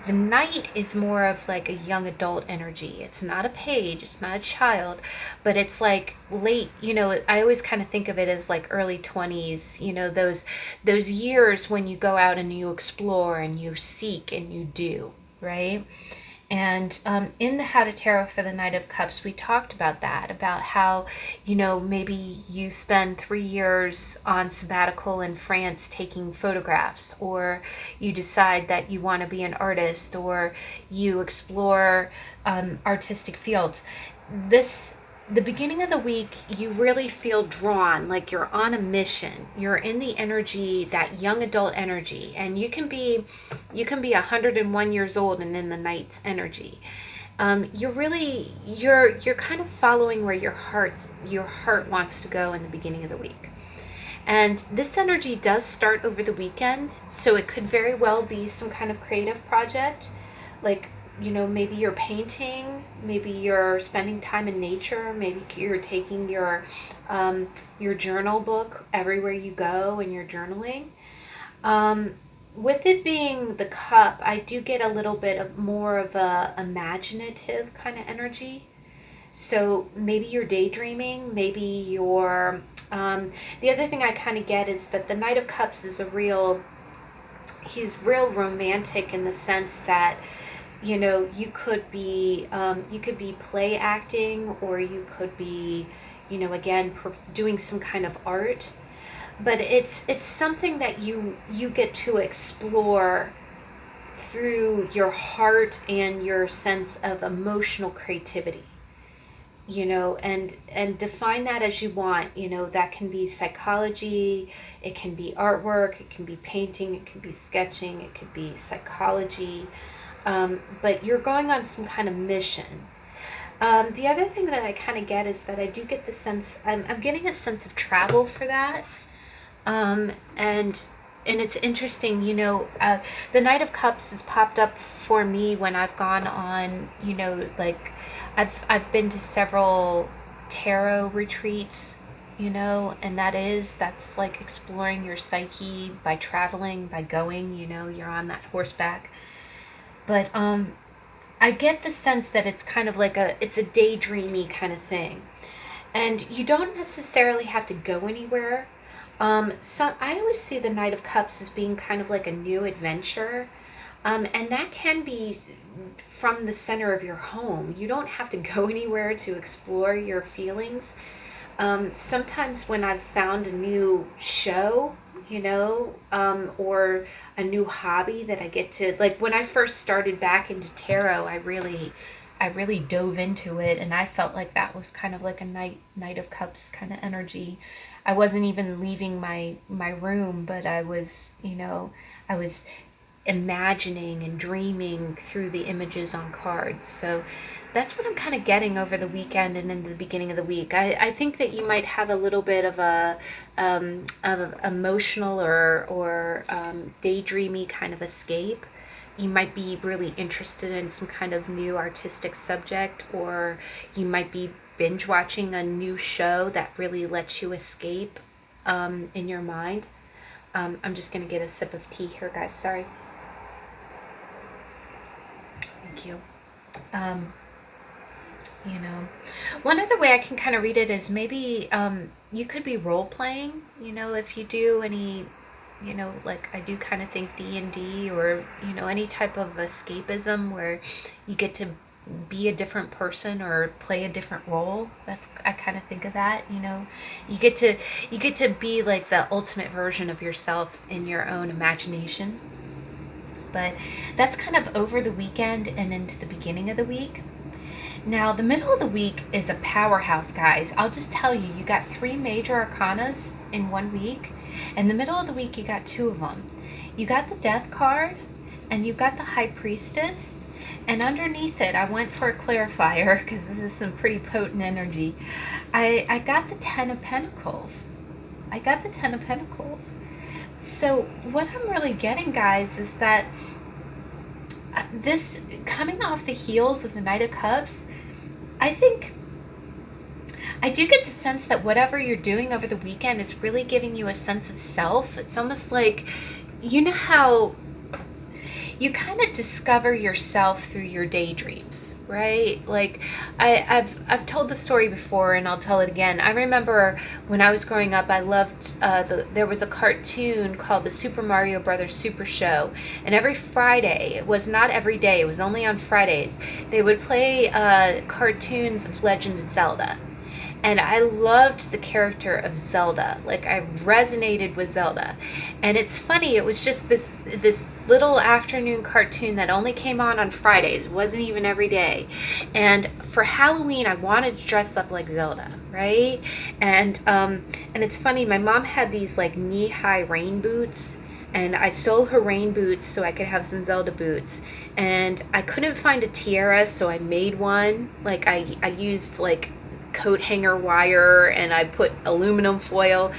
The knight is more of like a young adult energy. It's not a page, it's not a child, but it's like late, I always kind of think of it as like early 20s, those years when you go out and you explore and you seek and you do, right? And in the How to Tarot for the Knight of Cups, we talked about that, about how, maybe you spend 3 years on sabbatical in France taking photographs, or you decide that you want to be an artist, or you explore artistic fields. The beginning of the week, you really feel drawn, like you're on a mission. You're in the energy, that young adult energy, and you can be 101 years old and in the knight's energy. You're kind of following where your heart wants to go in the beginning of the week. And this energy does start over the weekend, so it could very well be some kind of creative project, like maybe you're painting, maybe you're spending time in nature, maybe you're taking your journal book everywhere you go and you're journaling. With it being the cup, I do get a little bit of more of a imaginative kind of energy. So maybe you're daydreaming, maybe you're, the other thing I kind of get is that the Knight of Cups is he's real romantic in the sense that, you could be play acting, or you could be, again, doing some kind of art, but it's something that you get to explore through your heart and your sense of emotional creativity. and define that as you want. That can be psychology, it can be artwork, it can be painting, it can be sketching, it could be psychology, but you're going on some kind of mission. The other thing that I kind of get is that I do get the sense, I'm getting a sense of travel for that. And it's interesting, the Knight of Cups has popped up for me when I've gone on, like I've been to several tarot retreats, and that's like exploring your psyche by traveling, by going, you're on that horseback. But I get the sense that it's kind of like it's a daydreamy kind of thing. And you don't necessarily have to go anywhere. So I always see the Knight of Cups as being kind of like a new adventure. And that can be from the center of your home. You don't have to go anywhere to explore your feelings. Sometimes when I've found a new show, or a new hobby that I get to, like when I first started back into tarot, I really dove into it, and I felt like that was kind of like a Knight of Cups kind of energy. I wasn't even leaving my room, but I was imagining and dreaming through the images on cards. So that's what I'm kind of getting over the weekend and in the beginning of the week. I think that you might have a little bit of a emotional or daydreamy kind of escape. You might be really interested in some kind of new artistic subject, or you might be binge watching a new show that really lets you escape in your mind. I'm just going to get a sip of tea here, guys. Sorry. Thank you. Um, One other way I can kind of read it is maybe you could be role playing. If you do any, like I do kind of think D&D, or any type of escapism where you get to be a different person or play a different role. I kind of think of that. You get to be like the ultimate version of yourself in your own imagination. But that's kind of over the weekend and into the beginning of the week. Now, the middle of the week is a powerhouse, guys. I'll just tell you, you got 3 major arcanas in one week. In the middle of the week, you got 2 of them. You got the Death card, and you got the High Priestess. And underneath it, I went for a clarifier, because this is some pretty potent energy. I got the Ten of Pentacles. I got the Ten of Pentacles. So what I'm really getting, guys, is that this, coming off the heels of the Knight of Cups, I think I do get the sense that whatever you're doing over the weekend is really giving you a sense of self. It's almost like, how you kind of discover yourself through your daydreams, right? Like I've told the story before, and I'll tell it again. I remember when I was growing up, I loved there was a cartoon called the Super Mario Brothers Super Show, and every Friday, it was not every day, it was only on Fridays, they would play cartoons of Legend of Zelda. And I loved the character of Zelda. Like, I resonated with Zelda. And it's funny, it was just this little afternoon cartoon that only came on Fridays. It wasn't even every day. And for Halloween, I wanted to dress up like Zelda, right? And it's funny, my mom had these like knee-high rain boots, and I stole her rain boots so I could have some Zelda boots. And I couldn't find a tiara, so I made one. Like, I used like coat hanger wire, and I put aluminum foil,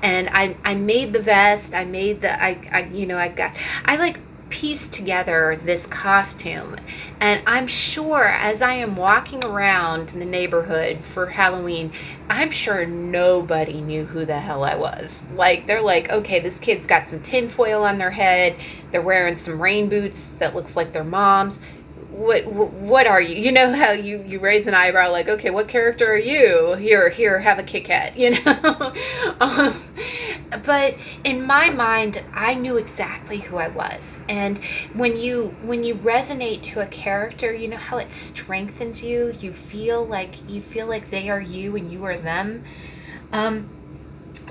and I made the vest. I made I like pieced together this costume, and I'm sure as I am walking around in the neighborhood for Halloween, I'm sure nobody knew who the hell I was. Like, they're like, okay, this kid's got some tin foil on their head, they're wearing some rain boots that looks like their mom's. What are you? You know how you raise an eyebrow, like, okay, what character are you? Here, have a Kit Kat, But in my mind, I knew exactly who I was. And when you resonate to a character, you know how it strengthens you. You feel like they are you and you are them.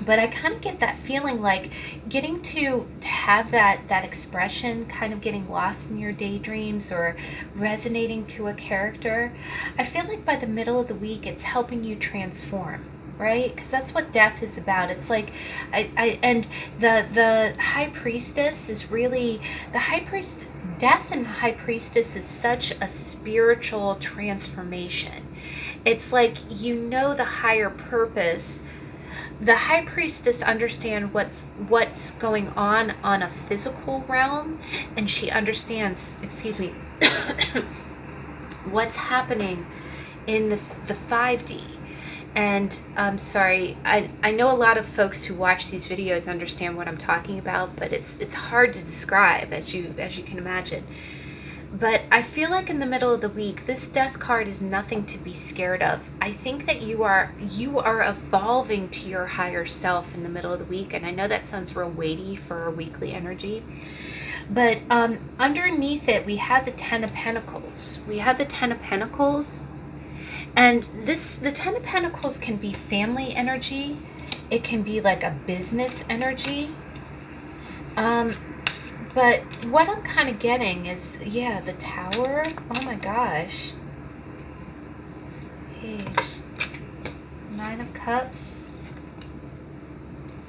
But I kind of get that feeling like getting to have that expression kind of getting lost in your daydreams or resonating to a character. I feel like by the middle of the week it's helping you transform, right? Because that's what death is about. It's like and the high priestess is really the high priest. Death and high priestess is such a spiritual transformation. It's like, you know, the higher purpose. The high priestess understands what's going on a physical realm, and she understands, excuse me, what's happening in the 5D. And I'm sorry, I know a lot of folks who watch these videos understand what I'm talking about, but it's hard to describe, as you can imagine. But I feel like in the middle of the week, this death card is nothing to be scared of. I think that you are evolving to your higher self in the middle of the week, and I know that sounds real weighty for a weekly energy. But underneath it, we have the Ten of Pentacles. We have the Ten of Pentacles, and the Ten of Pentacles can be family energy. It can be like a business energy. But what I'm kind of getting is, yeah, the Tower. Oh my gosh. Page. Nine of Cups.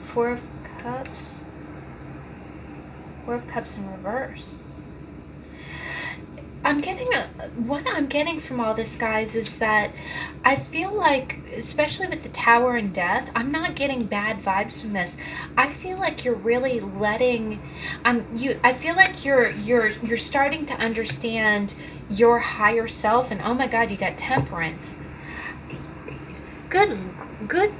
Four of Cups. Four of Cups in reverse. What I'm getting from all this, guys, is that I feel like, especially with the Tower and Death, I'm not getting bad vibes from this. I feel like you're really letting, I feel like you're starting to understand your higher self, and oh my God, you got Temperance. Good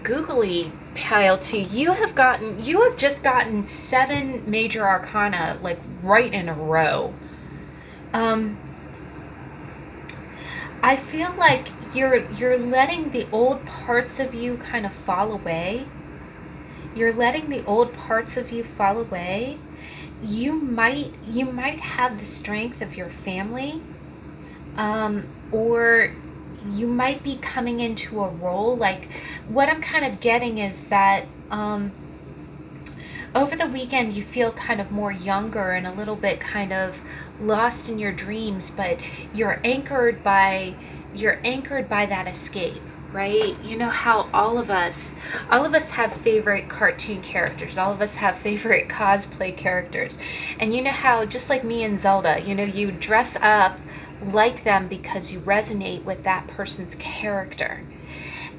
googly pile too. You have just gotten 7 major arcana, like, right in a row. I feel like you're letting the old parts of you kind of fall away. You're letting the old parts of you fall away. You might have the strength of your family, or you might be coming into a role. Like, what I'm kind of getting is that over the weekend you feel kind of more younger and a little bit kind of lost in your dreams, but you're anchored by that escape, right? You know how all of us have favorite cartoon characters, all of us have favorite cosplay characters, and you know how, just like me and Zelda, you know, you dress up like them because you resonate with that person's character.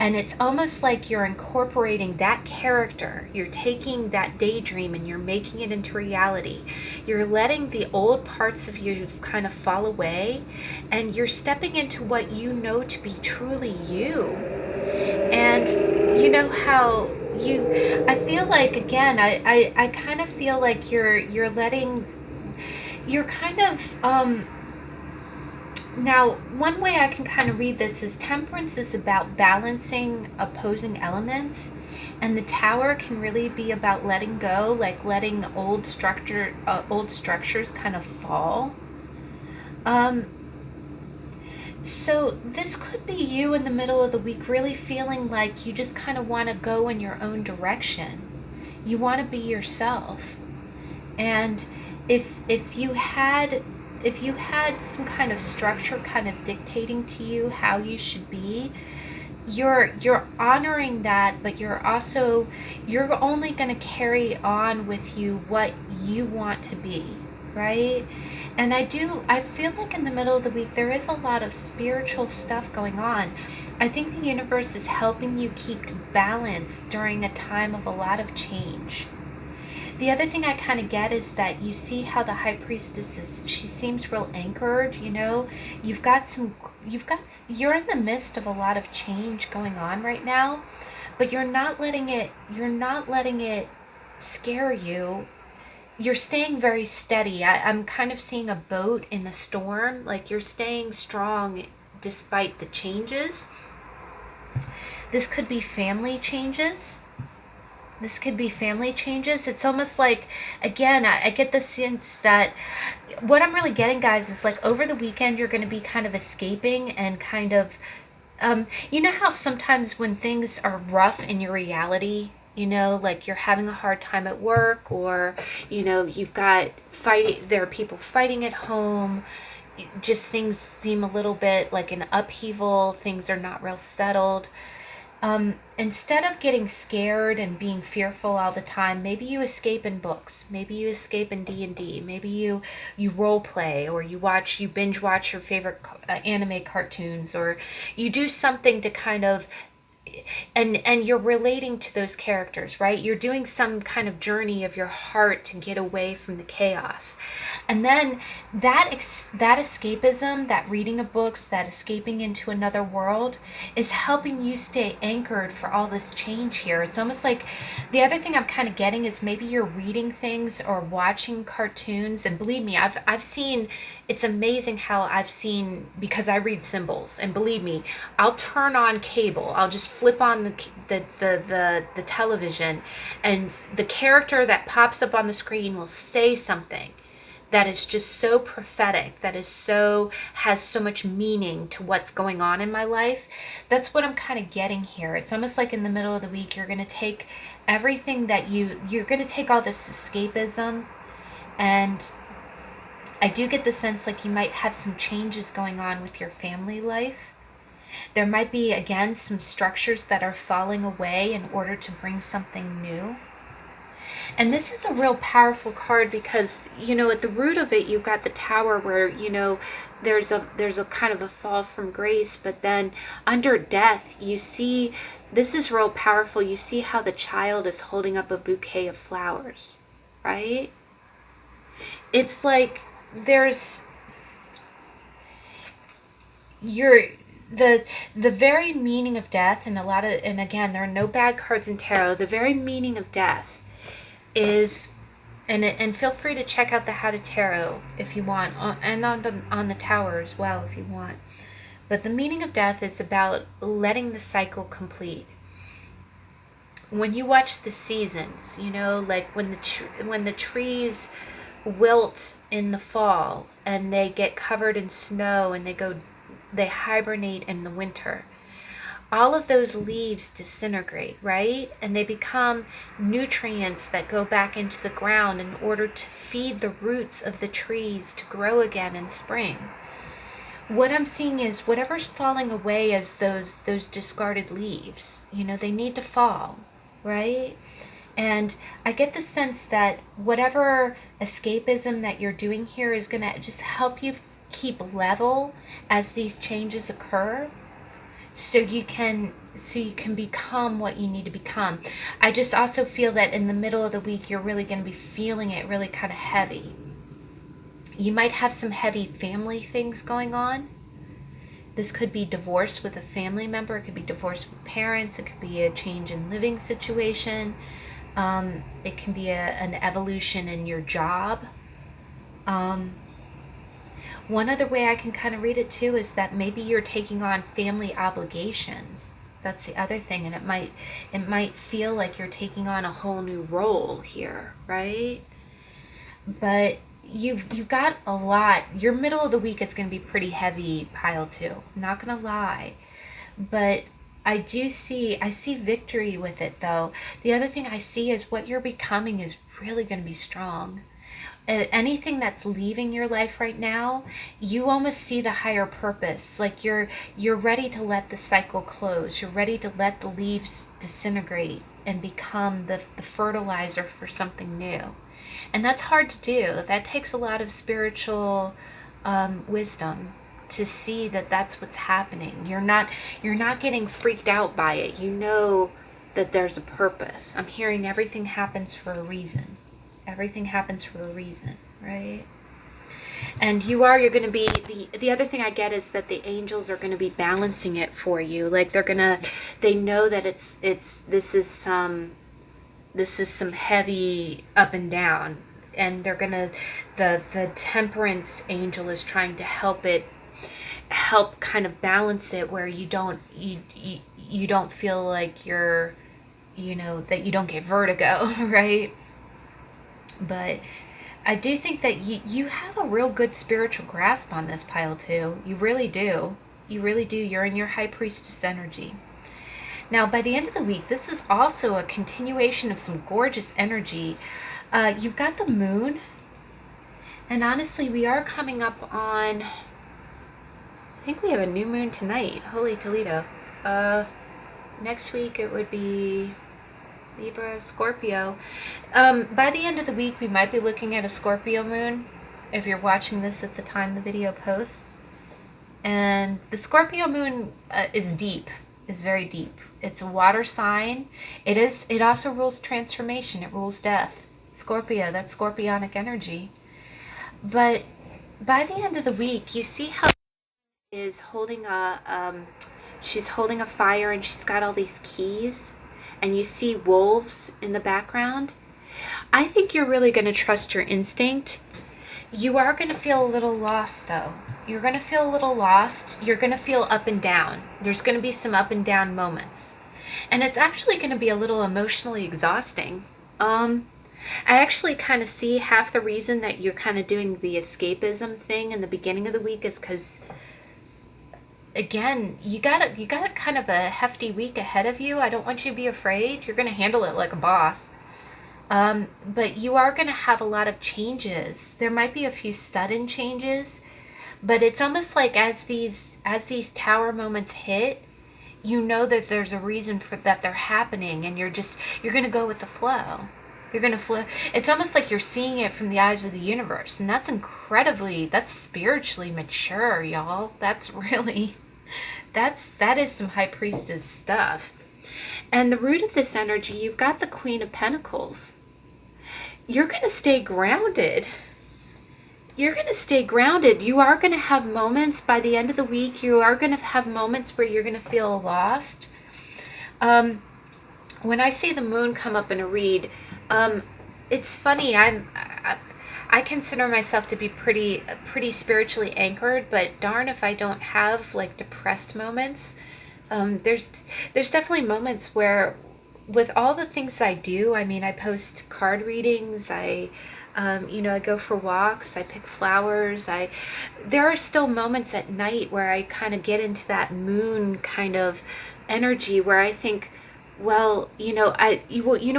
And it's almost like you're incorporating that character. You're taking that daydream and you're making it into reality. You're letting the old parts of you kind of fall away, and you're stepping into what you know to be truly you. And you know how I feel like, again, I kind of feel like you're kind of, now, one way I can kind of read this is Temperance is about balancing opposing elements, and the Tower can really be about letting go, like letting old structures kind of fall. So this could be you in the middle of the week really feeling like you just kind of want to go in your own direction. You want to be yourself. And if you had some kind of structure kind of dictating to you how you should be, you're honoring that, but you're only going to carry on with you what you want to be, right? And I feel like in the middle of the week there is a lot of spiritual stuff going on. I think the universe is helping you keep balance during a time of a lot of change. The other thing I kind of get is that you see how the High Priestess she seems real anchored, you know. You're in the midst of a lot of change going on right now, but you're not letting it scare you. You're staying very steady. I'm kind of seeing a boat in the storm, like you're staying strong despite the changes. This could be family changes. It's almost like, again, I get the sense that what I'm really getting, guys, is like over the weekend you're going to be kind of escaping and kind of, you know how sometimes when things are rough in your reality, like you're having a hard time at work, or you've got fighting, there are people fighting at home, just things seem a little bit like an upheaval, things are not real settled. Instead of getting scared and being fearful all the time, maybe you escape in books. Maybe you escape in D&D. Maybe you role play, or you binge watch your favorite anime cartoons, or you do something to kind of, and you're relating to those characters, right? You're doing some kind of journey of your heart to get away from the chaos. And then that escapism, that reading of books, that escaping into another world, is helping you stay anchored for all this change here. It's almost like, the other thing I'm kind of getting is maybe you're reading things or watching cartoons, and believe me, I've seen, it's amazing how I've seen, because I read symbols, and believe me, I'll turn on cable, I'll just flip on the television, and the character that pops up on the screen will say something that is just so prophetic, that has so much meaning to what's going on in my life. That's what I'm kind of getting here. It's almost like in the middle of the week, you're going to take everything that you're going to take all this escapism, and I do get the sense like you might have some changes going on with your family life. There might be, again, some structures that are falling away in order to bring something new. And this is a real powerful card because, at the root of it, you've got the Tower where, there's a kind of a fall from grace, but then under death, you see, this is real powerful. You see how the child is holding up a bouquet of flowers, right? It's like there's the very meaning of death, and again, there are no bad cards in tarot. The very meaning of death is, and feel free to check out the How to Tarot if you want, and on the Tower as well if you want. But the meaning of death is about letting the cycle complete. When you watch the seasons, like when the trees wilt in the fall and they get covered in snow and they hibernate in the winter. All of those leaves disintegrate, right? And they become nutrients that go back into the ground in order to feed the roots of the trees to grow again in spring. What I'm seeing is whatever's falling away as those discarded leaves, they need to fall, right? And I get the sense that whatever escapism that you're doing here is going to just help you keep level as these changes occur, so you can become what you need to become. I just also feel that in the middle of the week, you're really going to be feeling it really kind of heavy. You might have some heavy family things going on. This could be divorce with a family member. It could be divorce with parents. It could be a change in living situation. It can be an evolution in your job. One other way I can kind of read it too is that maybe you're taking on family obligations. That's the other thing, and it might feel like you're taking on a whole new role here, right? But you've got a lot. Your middle of the week is going to be pretty heavy, pile two. I'm not going to lie, but I see victory with it though. The other thing I see is what you're becoming is really going to be strong. Anything that's leaving your life right now, you almost see the higher purpose. Like you're ready to let the cycle close. You're ready to let the leaves disintegrate and become the fertilizer for something new. And that's hard to do. That takes a lot of spiritual wisdom to see that that's what's happening. You're not getting freaked out by it. You know that there's a purpose. I'm hearing everything happens for a reason. Everything happens for a reason, right? And you're going to be, the other thing I get is that the angels are going to be balancing it for you. Like they know that this is some heavy up and down, and they're going to, the temperance angel is trying to help kind of balance it, where you don't feel like you're, that you don't get vertigo, right? But I do think that you have a real good spiritual grasp on this, pile two. You really do. You really do. You're in your high priestess energy. Now, by the end of the week, this is also a continuation of some gorgeous energy. You've got the moon, and honestly, we are coming up on, I think we have a new moon tonight. Holy Toledo. Next week it would be Libra, Scorpio. By the end of the week, we might be looking at a Scorpio moon if you're watching this at the time the video posts. And the Scorpio moon is deep, is very deep. It's a water sign. It also rules transformation. It rules death. Scorpio, that's scorpionic energy. But by the end of the week, you see how is holding she's holding a fire and she's got all these keys, and you see wolves in the background. I think you're really going to trust your instinct. You are going to feel a little lost, though. You're going to feel a little lost. You're going to feel up and down. There's going to be some up and down moments. And it's actually going to be a little emotionally exhausting. I actually kind of see half the reason that you're kind of doing the escapism thing in the beginning of the week is because, again, you got kind of a hefty week ahead of you. I don't want you to be afraid. You're going to handle it like a boss. But you are going to have a lot of changes. There might be a few sudden changes, but it's almost like as these tower moments hit, you know that there's a reason for that they're happening, and you're going to go with the flow. You're going to flow. It's almost like you're seeing it from the eyes of the universe, and that's spiritually mature, y'all. That is some high priestess stuff. And the root of this energy, you've got the Queen of Pentacles. You're going to stay grounded. You're going to stay grounded. You are going to have moments by the end of the week. You are going to have moments where you're going to feel lost. When I see the moon come up in a read, it's funny. I consider myself to be pretty spiritually anchored, but darn if I don't have like depressed moments. There's definitely moments where, with all the things I do, I mean, I post card readings, I go for walks, I pick flowers, there are still moments at night where I kind of get into that moon kind of energy where I think, well, you know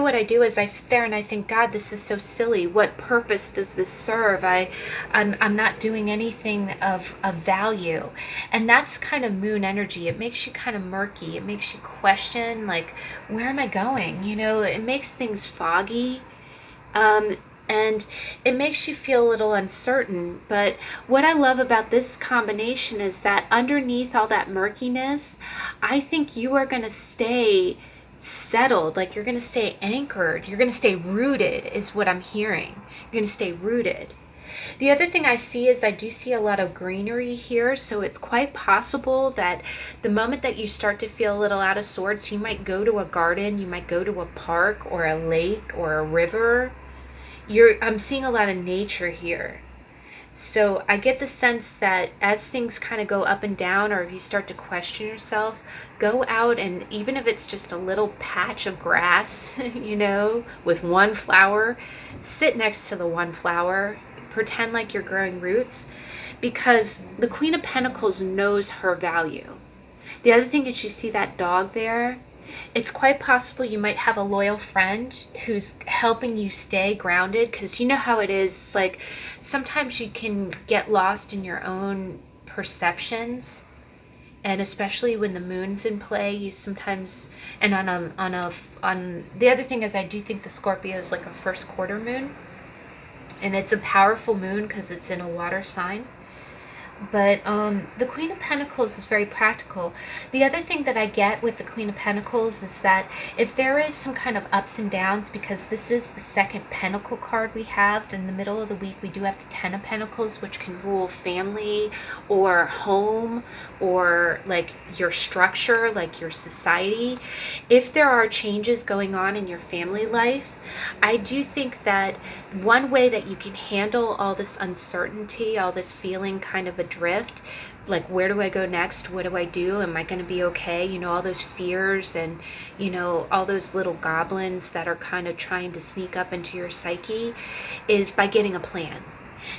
what I do is I sit there and I think, God, this is so silly. What purpose does this serve? I'm not doing anything of value. And that's kind of moon energy. It makes you kind of murky. It makes you question, like, where am I going? It makes things foggy. And it makes you feel a little uncertain. But what I love about this combination is that underneath all that murkiness, I think you are going to stay settled, like you're going to stay anchored, you're going to stay rooted is what I'm hearing. You're going to stay rooted. The other thing I see is I do see a lot of greenery here, so it's quite possible that the moment that you start to feel a little out of sorts, you might go to a garden, you might go to a park or a lake or a river. I'm seeing a lot of nature here. So I get the sense that as things kind of go up and down, or if you start to question yourself, go out, and even if it's just a little patch of grass, with one flower, sit next to the one flower, pretend like you're growing roots, because the Queen of Pentacles knows her value. The other thing is, you see that dog there? It's quite possible you might have a loyal friend who's helping you stay grounded, because you know how it is, like sometimes you can get lost in your own perceptions, and especially when the moon's in play, you sometimes, and on the other thing is, I do think the Scorpio is like a first quarter moon, and it's a powerful moon because it's in a water sign. But the Queen of Pentacles is very practical. The other thing that I get with the Queen of Pentacles is that if there is some kind of ups and downs, because this is the second Pentacle card we have, in the middle of the week we do have the Ten of Pentacles, which can rule family or home or like your structure, like your society. If there are changes going on in your family life, I do think that one way that you can handle all this uncertainty, all this feeling kind of adrift, like where do I go next? What do I do? Am I going to be okay? All those fears and, all those little goblins that are kind of trying to sneak up into your psyche, is by getting a plan.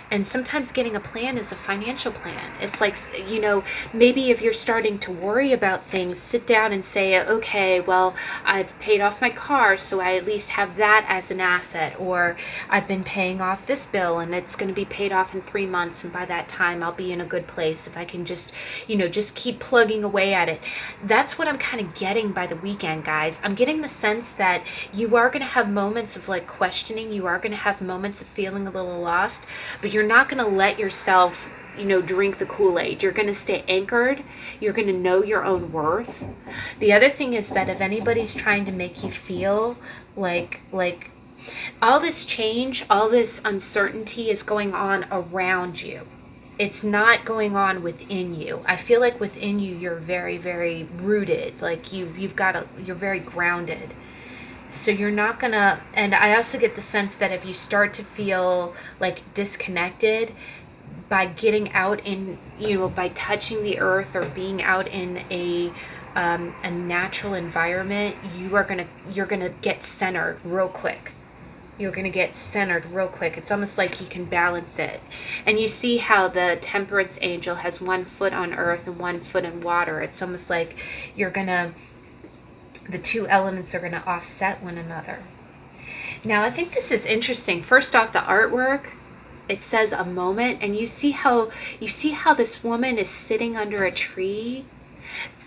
And sometimes getting a plan is a financial plan. It's like, you know, maybe if you're starting to worry about things, sit down and say, okay, well, I've paid off my car, so I at least have that as an asset. Or I've been paying off this bill and it's going to be paid off in 3 months. And by that time, I'll be in a good place if I can just, you know, just keep plugging away at it. That's what I'm kind of getting by the weekend, guys. I'm getting the sense that you are going to have moments of like questioning. You are going to have moments of feeling a little lost, but you're not going to let yourself, you know, drink the Kool-Aid. You're going to stay anchored. You're going to know your own worth. The other thing is that if anybody's trying to make you feel like all this change, all this uncertainty is going on around you, it's not going on within you. I feel like within you, you're very, very rooted. Like you're very grounded. So you're not gonna, and I also get the sense that if you start to feel like disconnected by getting out in, you know, by touching the earth or being out in a natural environment, you're gonna get centered real quick. You're going to get centered real quick. It's almost like you can balance it. And you see how the temperance angel has 1 foot on earth and 1 foot in water. It's almost like the two elements are going to offset one another. Now, I think this is interesting. First off, the artwork, it says a moment, and you see how this woman is sitting under a tree.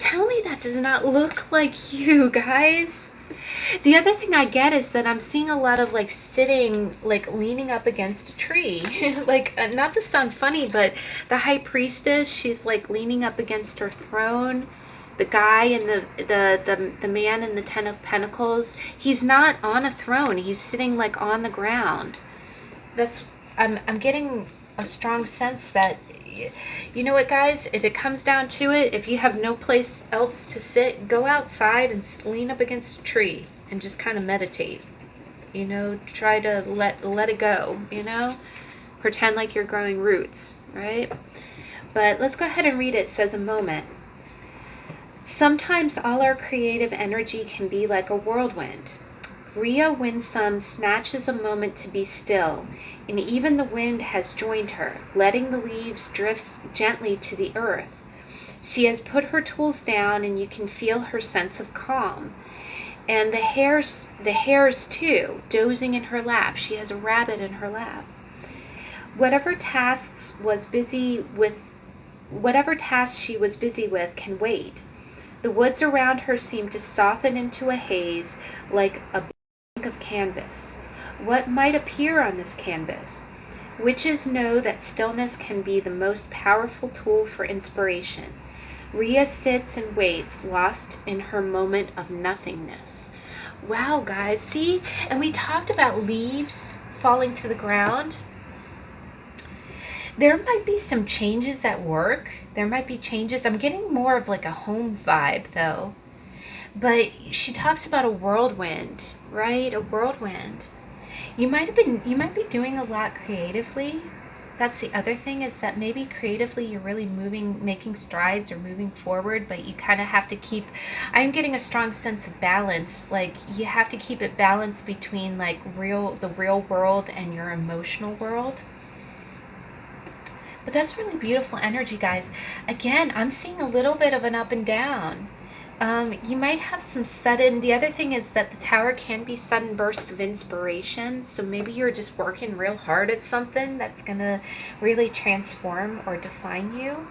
Tell me that does not look like you, guys. The other thing I get is that I'm seeing a lot of like sitting, like leaning up against a tree. Like, not to sound funny, but the high priestess, she's like leaning up against her throne. The guy and the man in the Ten of Pentacles, he's not on a throne. He's sitting like on the ground. I'm getting a strong sense that, you know what, guys, if it comes down to it, if you have no place else to sit, go outside and lean up against a tree and just kind of meditate. You know, try to let it go, you know? Pretend like you're growing roots, right? But let's go ahead and read it. It says a moment. Sometimes all our creative energy can be like a whirlwind. Rhea Winsome snatches a moment to be still, and even the wind has joined her, letting the leaves drift gently to the earth. She has put her tools down, and you can feel her sense of calm. And the hares too, dozing in her lap. She has a rabbit in her lap. Whatever tasks she was busy with can wait. The woods around her seem to soften into a haze like a blank of canvas. What might appear on this canvas? Witches know that stillness can be the most powerful tool for inspiration. Rhea sits and waits, lost in her moment of nothingness. Wow, guys, see? And we talked about leaves falling to the ground. There might be some changes at work. There might be changes. I'm getting more of like a home vibe though. But she talks about a whirlwind, right? A whirlwind. You might be doing a lot creatively. That's the other thing, is that maybe creatively you're really making strides or moving forward, but you kind of have to keep, I'm getting a strong sense of balance. Like you have to keep it balanced between like the real world and your emotional world. But that's really beautiful energy, guys. Again, I'm seeing a little bit of an up and down. You might have some sudden, the other thing is that the tower can be sudden bursts of inspiration. So maybe you're just working real hard at something that's going to really transform or define you.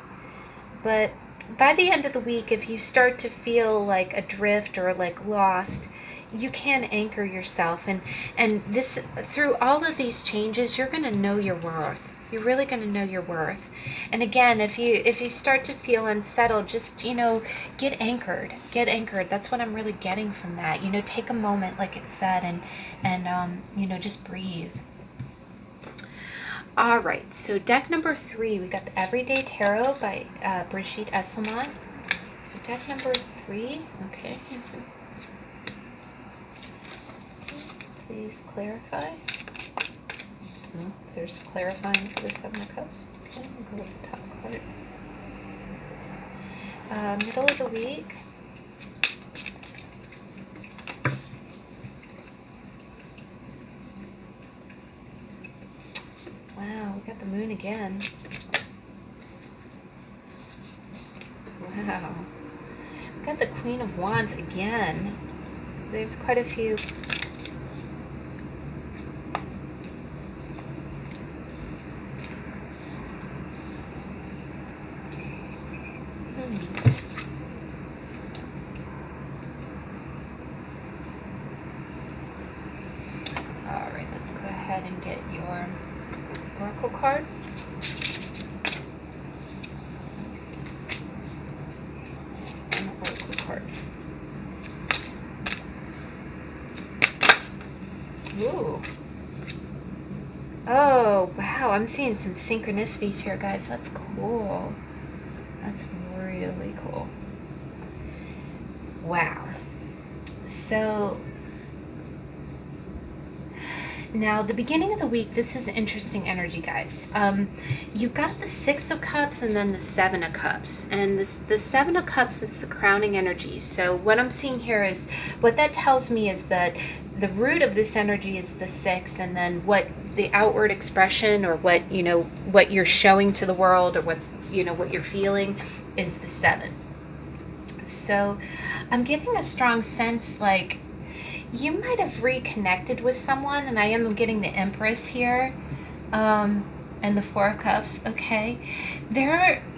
But by the end of the week, if you start to feel like adrift or like lost, you can anchor yourself. And this, through all of these changes, you're going to know your worth. You're really going to know your worth. And again, if you start to feel unsettled, just, you know, get anchored. Get anchored. That's what I'm really getting from that. You know, take a moment, like it said, and you know, just breathe. All right, so deck number 3, we got the Everyday Tarot by Brigit Esselmont. So deck number 3, okay. Please clarify. There's clarifying for the Seven of Cups. Okay, we'll go with the top card. Middle of the week. Wow, we got again. Wow. We've got the Queen of Wands again. There's quite a few. Alright, let's go ahead and get your Oracle card. And the Oracle card. Ooh. Oh, wow. I'm seeing some synchronicities here, guys. That's cool. That's really cool. Wow. So, now the beginning of the week, this is interesting energy, guys. You've got the Six of Cups and then the Seven of Cups. And the Seven of Cups is the crowning energy. So what I'm seeing here is, what that tells me is that the root of this energy is the Six, and then what the outward expression, or what, you know, what you're showing to the world, or what, you know, what you're feeling, is the Seven. So I'm getting a strong sense like you might have reconnected with someone, and I am getting the Empress here, and the Four of Cups. Okay,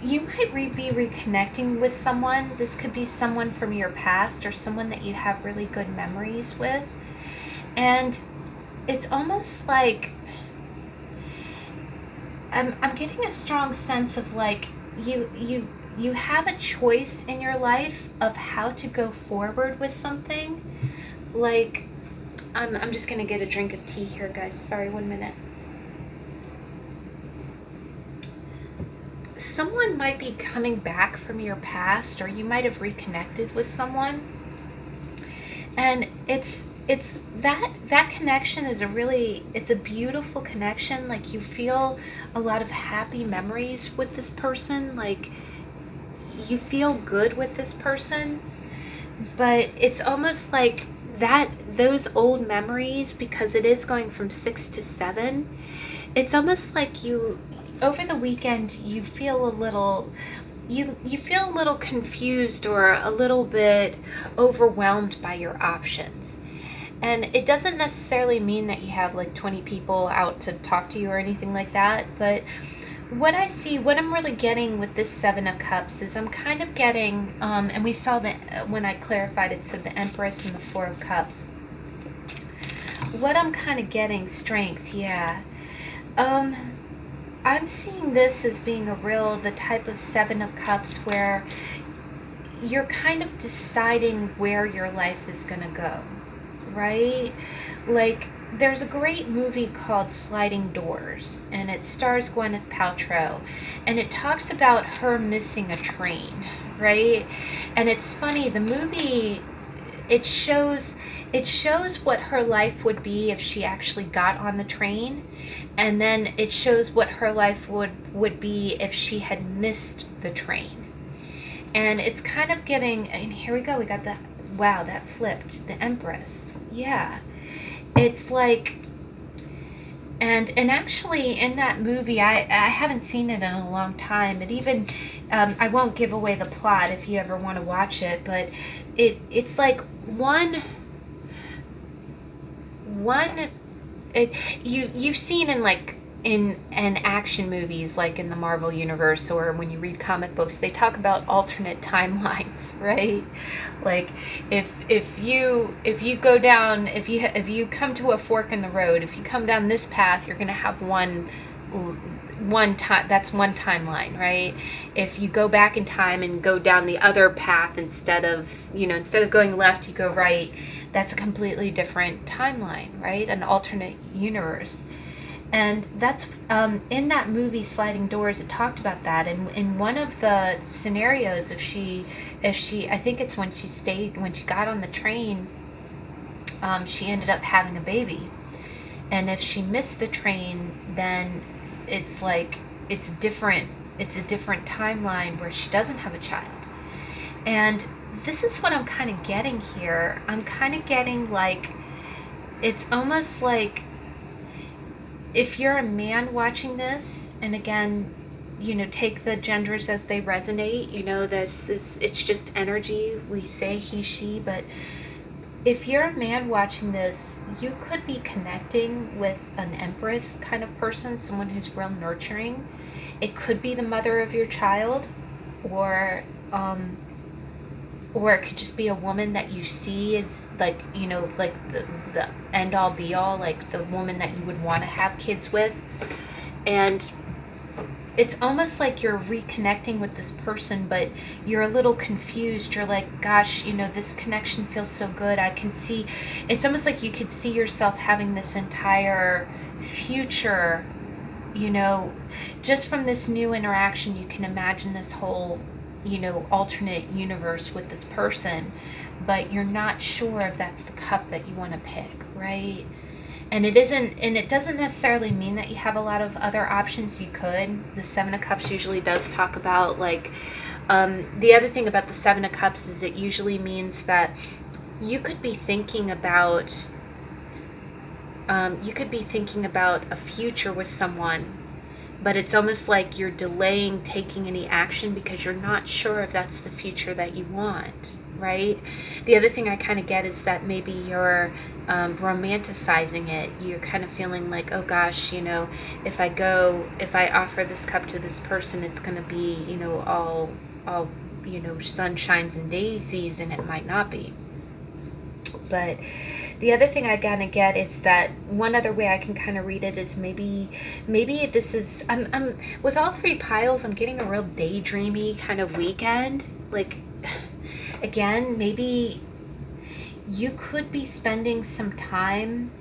you might be reconnecting with someone. This could be someone from your past, or someone that you have really good memories with, and it's almost like I'm getting a strong sense of like you have a choice in your life of how to go forward with something. Like, I'm just going to get a drink of tea here, guys. Sorry, 1 minute. Someone might be coming back from your past, or you might have reconnected with someone. And it's that connection is it's a beautiful connection. Like, you feel a lot of happy memories with this person. Like, you feel good with this person. But it's almost like those old memories, because it is going from 6 to 7, it's almost like you, over the weekend, you feel a little confused, or a little bit overwhelmed by your options. And it doesn't necessarily mean that you have like 20 people out to talk to you or anything like that, but what I'm really getting with this Seven of Cups is I'm kind of getting, and we saw that when I clarified, it said the Empress and the Four of Cups. What I'm kind of getting, strength, yeah. I'm seeing this as being the type of Seven of Cups where you're kind of deciding where your life is going to go, right? Like, there's a great movie called Sliding Doors, and it stars Gwyneth Paltrow, and it talks about her missing a train, right? And it's funny, the movie, it shows what her life would be if she actually got on the train, and then it shows what her life would be if she had missed the train. And it's kind of giving, and here we go, we got the, wow, that flipped, the Empress, yeah. It's like, and actually in that movie, I haven't seen it in a long time. It even, I won't give away the plot if you ever want to watch it, but it's like you've seen in like in action movies, like in the Marvel universe, or when you read comic books, they talk about alternate timelines, right? Like, if you go down, if you come to a fork in the road, if you come down this path, you're going to have one time, that's one timeline, right? If you go back in time and go down the other path, instead of going left, you go right, that's a completely different timeline, right? An alternate universe. And that's in that movie Sliding Doors, it talked about that. And in one of the scenarios, if she I think it's when she got on the train, she ended up having a baby. And if she missed the train, then it's like it's a different timeline where she doesn't have a child. And this is what I'm kind of getting here. I'm kind of getting like, it's almost like, if you're a man watching this, And again, take the genders as they resonate. This it's just energy. We say he, she, but if you're a man watching this, you could be connecting with an empress kind of person, someone who's real nurturing. It could be the mother of your child, or um, or it could just be a woman that you see as like like the end all be all, like the woman that you would want to have kids with. And it's almost like you're reconnecting with this person, but you're a little confused. You're like, gosh, this connection feels so good. I can see, it's almost like you could see yourself having this entire future, you know, just from this new interaction. You can imagine this whole, alternate universe with this person, but you're not sure if that's the cup that you want to pick, right? And it doesn't necessarily mean that you have a lot of other options. You could. The Seven of Cups usually does talk about, like, the other thing about the Seven of Cups is it usually means that you could be thinking about a future with someone, but it's almost like you're delaying taking any action because you're not sure if that's the future that you want, right? The other thing I kind of get is that maybe you're romanticizing it. You're kind of feeling like, oh gosh, if I offer this cup to this person, it's going to be, all sunshines and daisies, and it might not be. But the other thing I kind of get is that one other way I can kind of read it is maybe this is, I'm with all three piles, I'm getting a real daydreamy kind of weekend. Like, again, maybe you could be spending some time.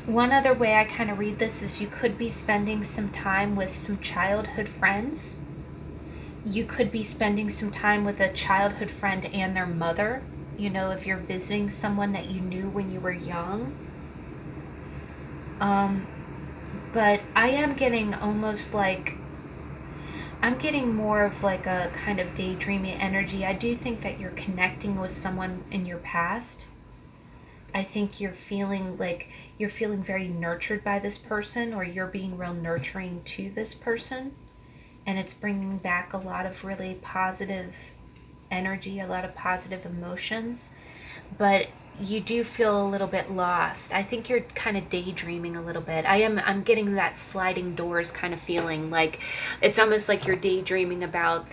One other way I kind of read this is you could be spending some time with some childhood friends. You could be spending some time with a childhood friend and their mother, if you're visiting someone that you knew when you were young. But I am getting almost like, I'm getting more of like a kind of daydreamy energy. I do think that you're connecting with someone in your past. I think you're feeling very nurtured by this person, or you're being real nurturing to this person. And it's bringing back a lot of really positive energy, a lot of positive emotions. But you do feel a little bit lost. I think you're kind of daydreaming a little bit. I'm getting that sliding doors kind of feeling. Like, it's almost like you're daydreaming about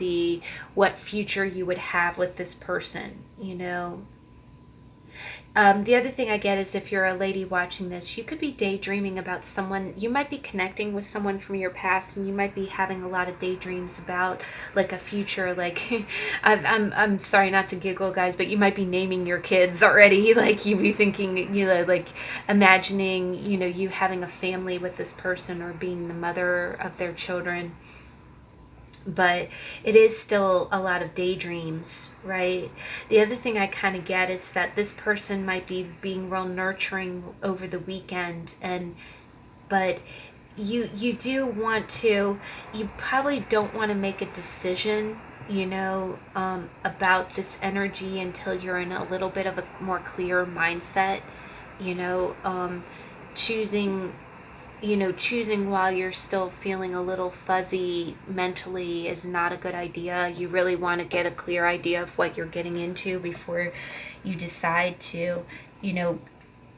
what future you would have with this person, The other thing I get is if you're a lady watching this, you could be daydreaming about someone. You might be connecting with someone from your past, and you might be having a lot of daydreams about like a future. Like, I'm sorry not to giggle, guys, but you might be naming your kids already. Like, you be thinking, like imagining, you having a family with this person or being the mother of their children. But it is still a lot of daydreams, right? The other thing I kind of get is that this person might be being real nurturing over the weekend, but you do want to, you probably don't want to make a decision, about this energy until you're in a little bit of a more clear mindset, you know, um, choosing choosing while you're still feeling a little fuzzy mentally is not a good idea. You really want to get a clear idea of what you're getting into before you decide to, you know,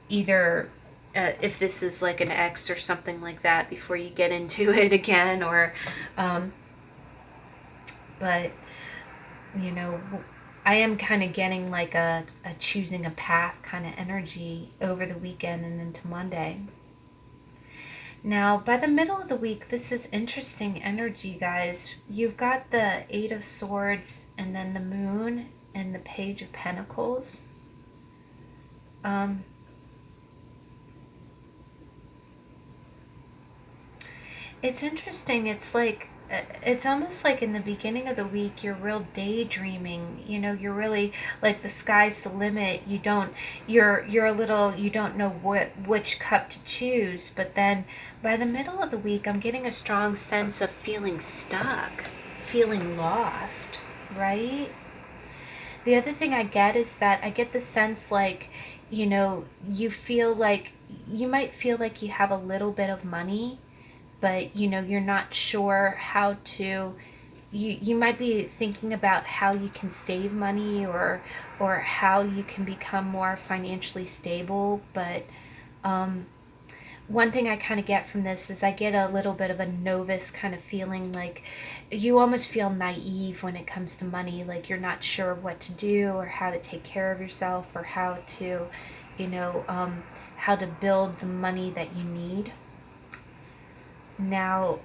either if this is like an ex or something like that, before you get into it again, or, but, you know, I am kind of getting like a choosing a path kind of energy over the weekend and into Monday. Now, by the middle of the week, this is interesting energy, guys. You've got the Eight of Swords, and then the Moon, and the Page of Pentacles. It's interesting. It's almost like in the beginning of the week, you're real daydreaming. You're really like the sky's the limit. You're a little, you don't know which cup to choose. But then by the middle of the week, I'm getting a strong sense of feeling stuck, feeling lost, right? The other thing I get is that I get the sense like you feel like you might feel like you have a little bit of money, but you're not sure how to. You might be thinking about how you can save money, or how you can become more financially stable, but um, one thing I kind of get from this is I get a little bit of a novice kind of feeling, like you almost feel naive when it comes to money, like you're not sure what to do or how to take care of yourself, or how to, you know, um, how to build the money that you need. Now,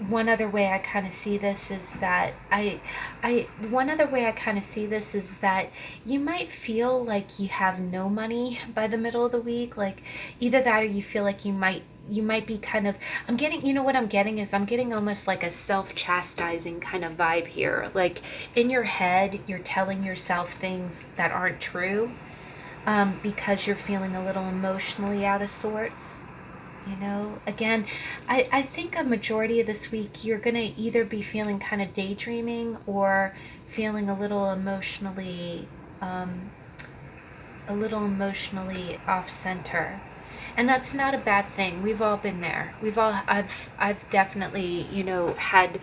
one other way I kind of see this is that one other way I kind of see this is that you might feel like you have no money by the middle of the week. Like either that, or you feel like you might be kind of, I'm getting, what I'm getting is I'm getting almost like a self-chastising kind of vibe here. Like in your head, you're telling yourself things that aren't true, because you're feeling a little emotionally out of sorts. Again, I think a majority of this week you're going to either be feeling kind of daydreaming, or feeling um, a little emotionally off center. And that's not a bad thing. We've all been there. I've definitely, had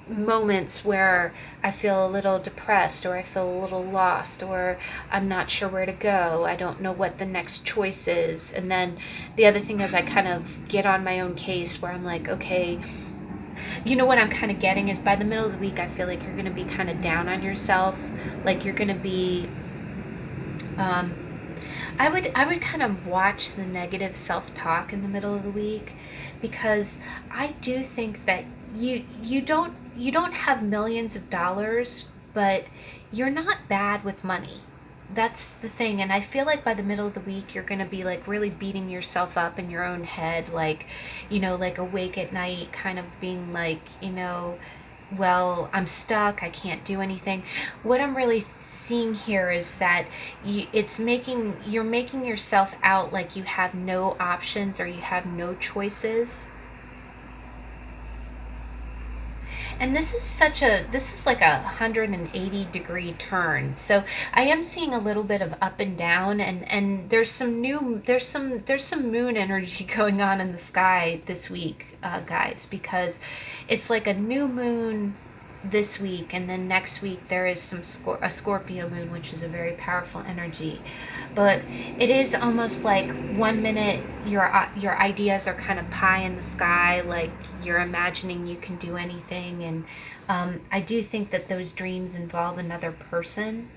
moments where I feel a little depressed, or I feel a little lost, or I'm not sure where to go. I don't know what the next choice is. And then the other thing is I kind of get on my own case where I'm like, okay, what I'm kind of getting is by the middle of the week, I feel like you're going to be kind of down on yourself. Like you're going to be, um, I would kind of watch the negative self-talk in the middle of the week, because I do think that you don't have millions of dollars, but you're not bad with money. That's the thing. And I feel like by the middle of the week you're going to be like really beating yourself up in your own head, like, like awake at night kind of being like, well, I'm stuck, I can't do anything. What I'm really seeing here is that you're making yourself out like you have no options, or you have no choices. And this is like a 180-degree turn. So I am seeing a little bit of up and down, and there's some moon energy going on in the sky this week, guys, because it's like a new moon this week, and then next week there is a Scorpio moon, which is a very powerful energy. But it is almost like one minute your ideas are kind of pie in the sky, like you're imagining you can do anything, and I do think that those dreams involve another person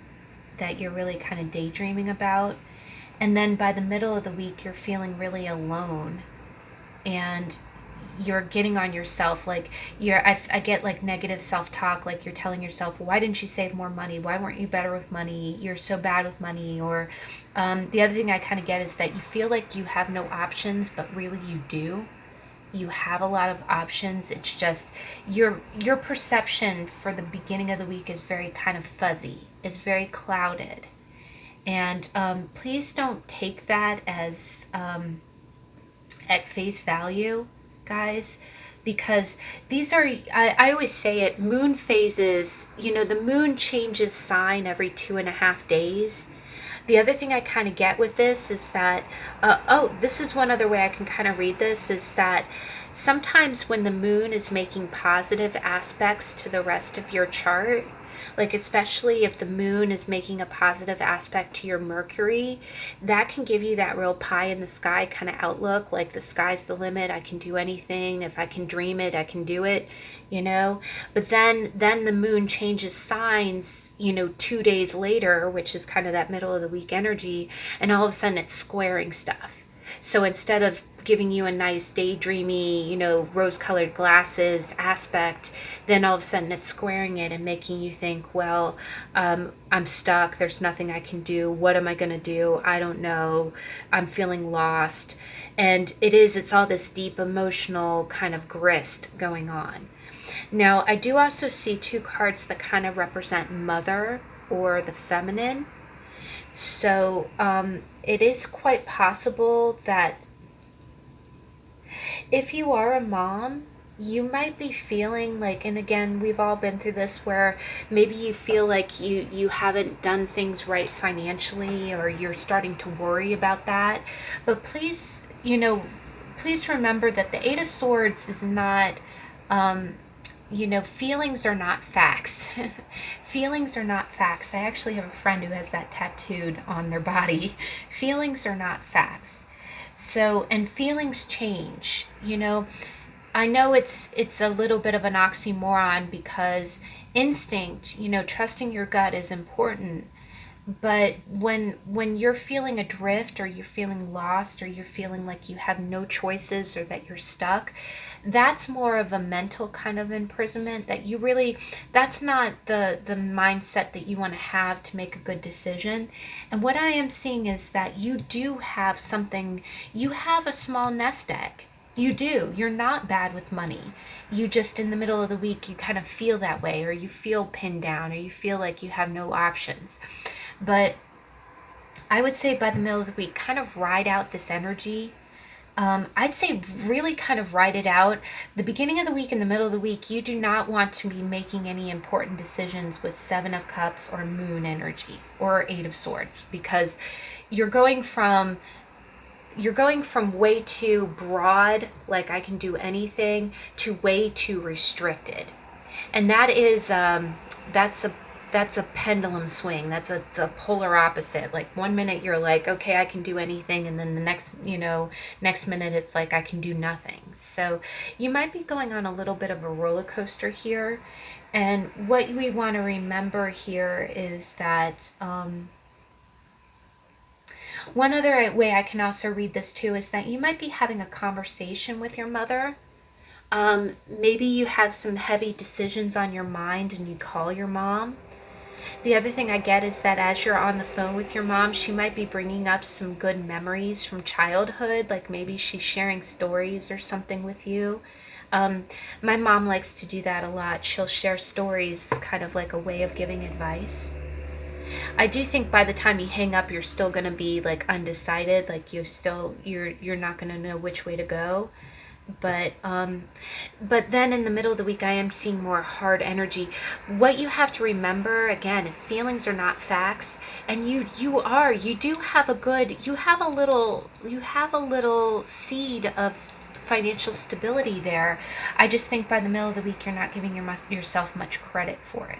that you're really kind of daydreaming about. And then by the middle of the week you're feeling really alone, and you're getting on yourself, like I get like negative self-talk, like you're telling yourself, why didn't you save more money, why weren't you better with money, you're so bad with money. Or the other thing I kind of get is that you feel like you have no options, but really you do. You have a lot of options. It's just your perception for the beginning of the week is very kind of fuzzy, it's very clouded. And please don't take that as at face value, guys, because these are, I always say it, moon phases. The moon changes sign every 2.5 days. The other thing I kind of get with this is that, this is one other way I can kind of read this, is that sometimes when the moon is making positive aspects to the rest of your chart, like especially if the moon is making a positive aspect to your Mercury, that can give you that real pie in the sky kind of outlook, like the sky's the limit, I can do anything, if I can dream it, I can do it, But then the moon changes signs, 2 days later, which is kind of that middle of the week energy, and all of a sudden it's squaring stuff. So instead of giving you a nice daydreamy, rose-colored glasses aspect, then all of a sudden it's squaring it and making you think, well, I'm stuck. There's nothing I can do. What am I going to do? I don't know. I'm feeling lost. And it's all this deep emotional kind of grist going on. Now, I do also see two cards that kind of represent mother, or the feminine. So it is quite possible that if you are a mom, you might be feeling like, and again, we've all been through this, where maybe you feel like you haven't done things right financially, or you're starting to worry about that. But please, please remember that the Eight of Swords is not, um, feelings are not facts. Feelings are not facts. I actually have a friend who has that tattooed on their body. Feelings are not facts. So, and feelings change. I know it's a little bit of an oxymoron, because instinct, trusting your gut is important. But when you're feeling adrift, or you're feeling lost, or you're feeling like you have no choices, or that you're stuck, that's more of a mental kind of imprisonment, that you really, that's not the mindset that you want to have to make a good decision. And what I am seeing is that you do have something, you have a small nest egg. You do. You're not bad with money. You just, in the middle of the week, you kind of feel that way, or you feel pinned down, or you feel like you have no options. But I would say by the middle of the week, kind of ride out this energy. I'd say really kind of write it out. The beginning of the week and the middle of the week, you do not want to be making any important decisions with Seven of Cups or Moon energy or Eight of Swords, because you're going from way too broad, like I can do anything, to way too restricted. And that is that's a pendulum swing. That's a polar opposite. Like one minute you're like, okay, I can do anything, and then the next minute it's like I can do nothing. So you might be going on a little bit of a roller coaster here. And what we want to remember here is that one other way I can also read this too is that you might be having a conversation with your mother. Maybe you have some heavy decisions on your mind and you call your mom. The other thing I get is that as you're on the phone with your mom, she might be bringing up some good memories from childhood, like maybe she's sharing stories or something with you. Um, my mom likes to do that a lot. She'll share stories as kind of like a way of giving advice. I do think by the time you hang up, you're still going to be like undecided, like you're not going to know which way to go. But then in the middle of the week, I am seeing more hard energy. What you have to remember again is feelings are not facts, and you do have a little seed of financial stability there. I just think by the middle of the week, you're not giving yourself much credit for it,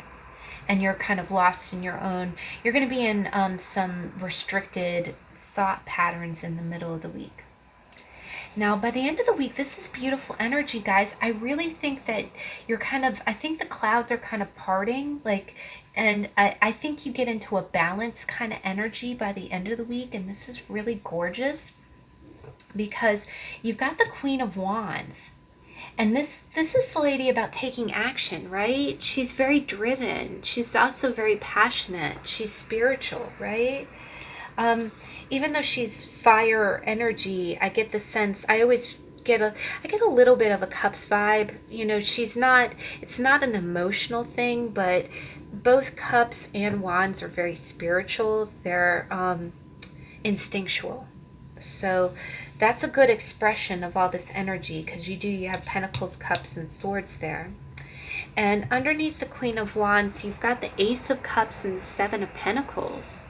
and you're kind of lost in your own. You're going to be in some restricted thought patterns in the middle of the week. Now, by the end of the week, this is beautiful energy, guys. I really think that I think the clouds are kind of parting, like, and I think you get into a balanced kind of energy by the end of the week, and this is really gorgeous because you've got the Queen of Wands. And this is the lady about taking action, right? She's very driven. She's also very passionate. She's spiritual, right? Um, Even though she's fire energy, I get the sense, I get a little bit of a Cups vibe. It's not an emotional thing, but both Cups and Wands are very spiritual. They're instinctual. So that's a good expression of all this energy, because you have Pentacles, Cups, and Swords there. And underneath the Queen of Wands, you've got the Ace of Cups and the Seven of Pentacles.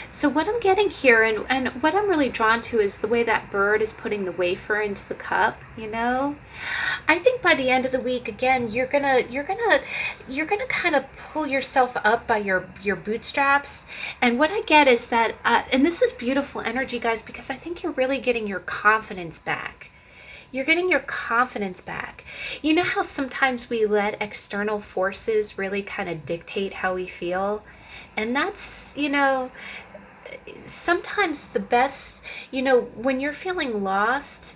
So what I'm getting here, and what I'm really drawn to, is the way that bird is putting the wafer into the cup, I think by the end of the week, again, you're gonna kind of pull yourself up by your bootstraps. And what I get is that, and this is beautiful energy, guys, because I think you're really getting your confidence back. You're getting your confidence back. You know how sometimes we let external forces really kind of dictate how we feel? And that's, sometimes the best, when you're feeling lost,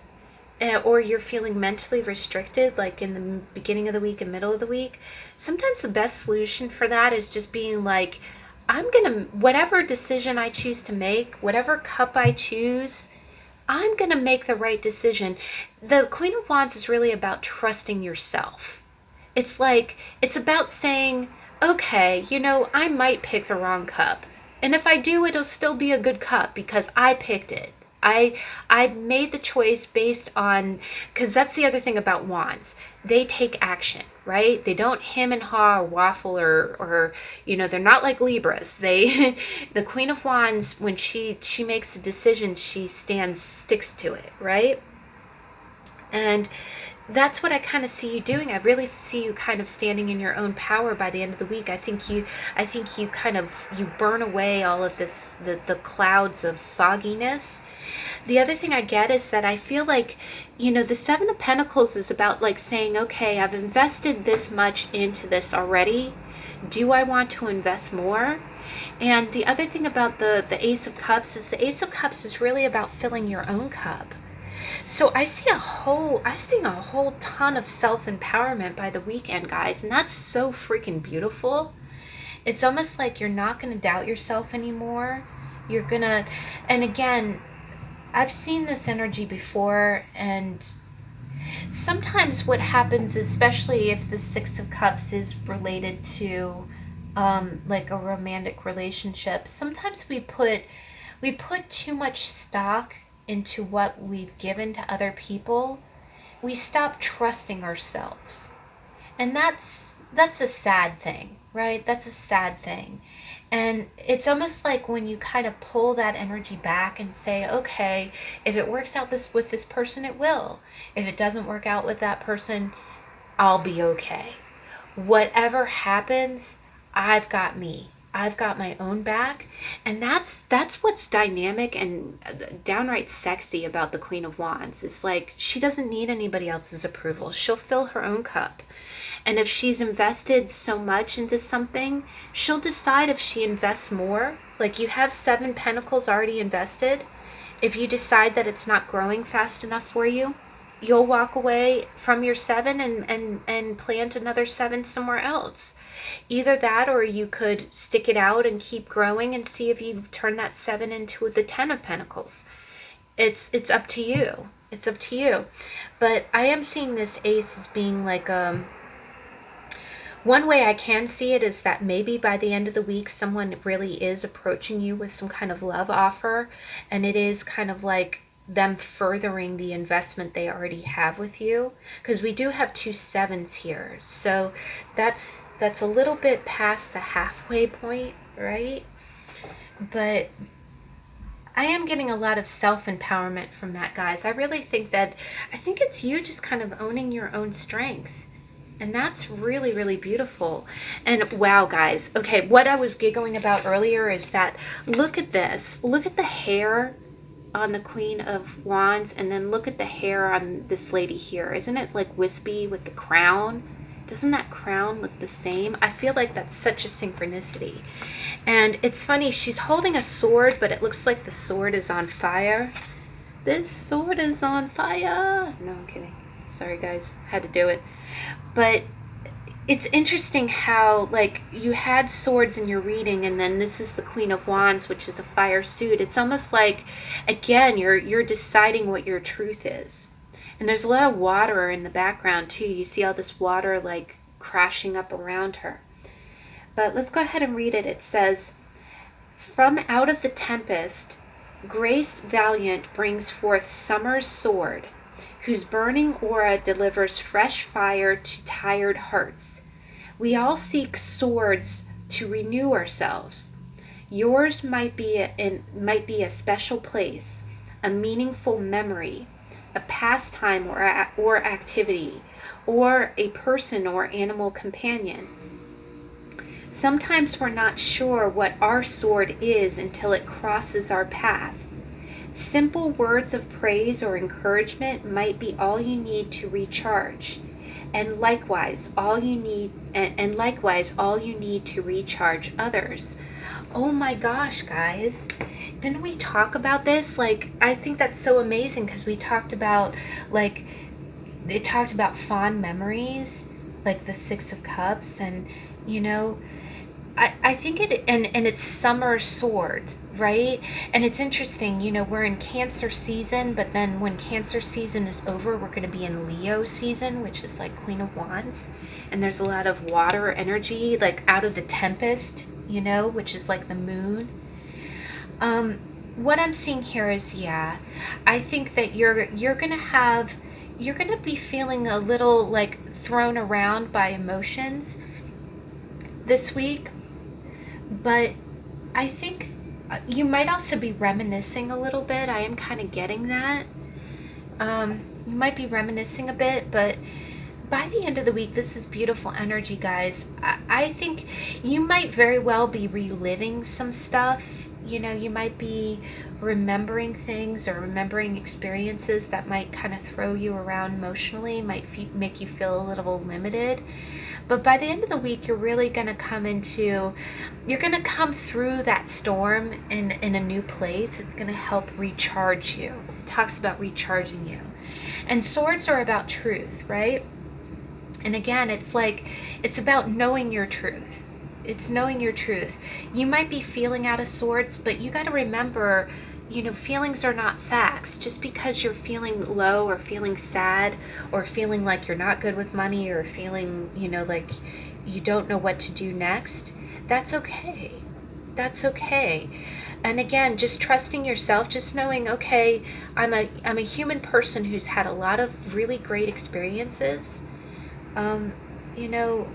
or you're feeling mentally restricted, like in the beginning of the week and middle of the week, sometimes the best solution for that is just being like, whatever decision I choose to make, whatever cup I choose, I'm going to make the right decision. The Queen of Wands is really about trusting yourself. It's about saying, okay, I might pick the wrong cup. And if I do, it'll still be a good cup because I picked it. I made the choice based on, because that's the other thing about wands. They take action, right? They don't hem and haw or waffle or they're not like Libras. They the Queen of Wands, when she makes a decision, she sticks to it, right? And that's what I kind of see you doing. I really see you kind of standing in your own power by the end of the week. I think you kind of, you burn away all of this, the clouds of fogginess. The other thing I get is that I feel like, the Seven of Pentacles is about like saying, okay, I've invested this much into this already. Do I want to invest more? And the other thing about the Ace of Cups is the Ace of Cups is really about filling your own cup. So I'm seeing a whole ton of self-empowerment by the weekend, guys, and that's so freaking beautiful. It's almost like you're not going to doubt yourself anymore. You're going to, and again, I've seen this energy before, and sometimes what happens, especially if the Six of Cups is related to like a romantic relationship, sometimes we put too much stock into what we've given to other people. We stop trusting ourselves. And that's a sad thing, right? That's a sad thing. And it's almost like when you kind of pull that energy back and say, okay, if it works out this with this person, it will. If it doesn't work out with that person, I'll be okay. Whatever happens, I've got me. I've got my own back, and that's what's dynamic and downright sexy about the Queen of Wands. It's like she doesn't need anybody else's approval. She'll fill her own cup. And if she's invested so much into something, she'll decide if she invests more. Like you have 7 pentacles already invested. If you decide that it's not growing fast enough for you, you'll walk away from your 7 and plant another 7 somewhere else. Either that, or you could stick it out and keep growing and see if you turn that 7 into the 10 of Pentacles. It's up to you. It's up to you. But I am seeing this ace as being like one way I can see it is that maybe by the end of the week, someone really is approaching you with some kind of love offer, and it is kind of like them furthering the investment they already have with you, because we do have 2 sevens here. So that's a little bit past the halfway point, right? But I am getting a lot of self-empowerment from that, guys. I really think it's you just kind of owning your own strength. And that's really, really beautiful. And wow, guys. Okay, what I was giggling about earlier is that look at this. Look at the hair on the Queen of Wands, and then look at the hair on this lady here. Isn't it like wispy with the crown? Doesn't that crown look the same? I feel like that's such a synchronicity. And it's funny, she's holding a sword, but it looks like the sword is on fire. This sword is on fire. No, I'm kidding. Sorry, guys. Had to do it. But it's interesting how, like, you had swords in your reading, and then this is the Queen of Wands, which is a fire suit. It's almost like, again, you're deciding what your truth is. And there's a lot of water in the background, too. You see all this water, like, crashing up around her. But let's go ahead and read it. It says, "From out of the tempest, Grace Valiant brings forth Summer's sword, whose burning aura delivers fresh fire to tired hearts. We all seek swords to renew ourselves. Yours might be a special place, a meaningful memory, a pastime or activity, or a person or animal companion. Sometimes we're not sure what our sword is until it crosses our path. Simple words of praise or encouragement might be all you need to recharge, and likewise all you need to recharge others." Oh my gosh, guys. Didn't we talk about this? Like, I think that's so amazing, because we talked about, like, they talked about fond memories, like the 6 of Cups, and, I think and it's summer sword, right? And it's interesting, we're in Cancer season, but then when Cancer season is over, we're going to be in Leo season, which is like Queen of Wands. And there's a lot of water energy, like out of the tempest, which is like the moon. what I'm seeing here is, yeah, I think that you're gonna be feeling a little like thrown around by emotions this week, but I think you might also be reminiscing a little bit. I am kind of getting that. You might be reminiscing a bit, but by the end of the week, this is beautiful energy, guys. I think you might very well be reliving some stuff. You know, you might be remembering things or remembering experiences that might kind of throw you around emotionally, might make you feel a little limited. But by the end of the week, you're really going to you're going to come through that storm in a new place. It's going to help recharge you. It talks about recharging you. And swords are about truth, right? And again, it's about knowing your truth. It's knowing your truth. You might be feeling out of sorts, but you got to remember, you know, feelings are not facts. Just because you're feeling low or feeling sad or feeling like you're not good with money or feeling, you know, like you don't know what to do next, that's okay. That's okay. And again, just trusting yourself, just knowing, okay, I'm a human person who's had a lot of really great experiences. You know,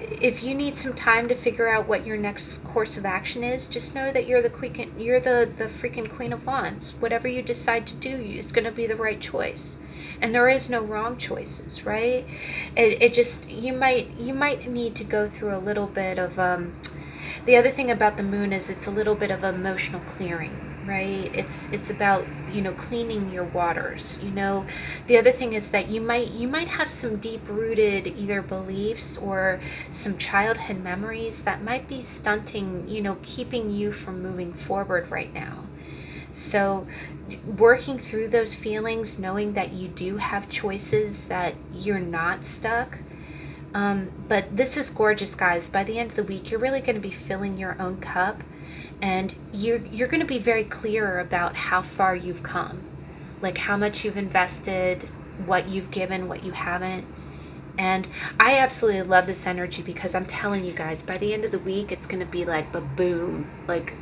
if you need some time to figure out what your next course of action is, just know that you're the freaking Queen of Wands. Whatever you decide to do is going to be the right choice, and there is no wrong choices, right? It just you might need to go through a little bit of the other thing about the moon is it's a little bit of emotional clearing, right? It's about, you know, cleaning your waters. You know, the other thing is that you might have some deep rooted either beliefs or some childhood memories that might be stunting, you know, keeping you from moving forward right now. So working through those feelings, knowing that you do have choices, that you're not stuck. But this is gorgeous, guys. By the end of the week, you're really going to be filling your own cup, and you're going to be very clear about how far you've come, like how much you've invested, what you've given, what you haven't. And I absolutely love this energy because I'm telling you guys, by the end of the week, it's going to be like boom, like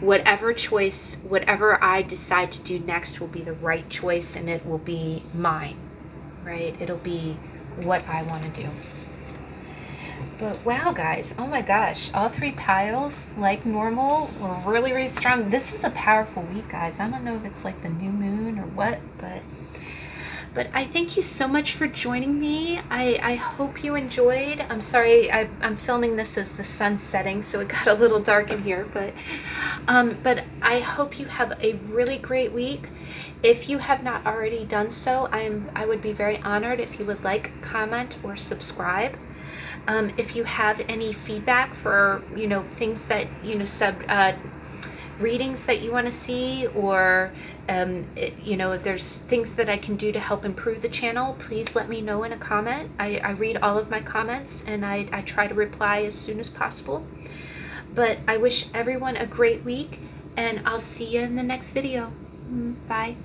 whatever choice, whatever I decide to do next will be the right choice, and it will be mine, right? It'll be what I want to do. But wow, guys, oh my gosh, all three piles, like normal, were really, really strong. This is a powerful week, guys. I don't know if it's like the new moon or what, but I thank you so much for joining me. I hope you enjoyed. I'm sorry, I'm filming this as the sun's setting, so it got a little dark in here, but I hope you have a really great week. If you have not already done so, I would be very honored if you would like, comment, or subscribe. If you have any feedback for, you know, things that, you know, readings that you want to see, or you know, if there's things that I can do to help improve the channel, please let me know in a comment. I read all of my comments, and I try to reply as soon as possible. But I wish everyone a great week, and I'll see you in the next video. Bye.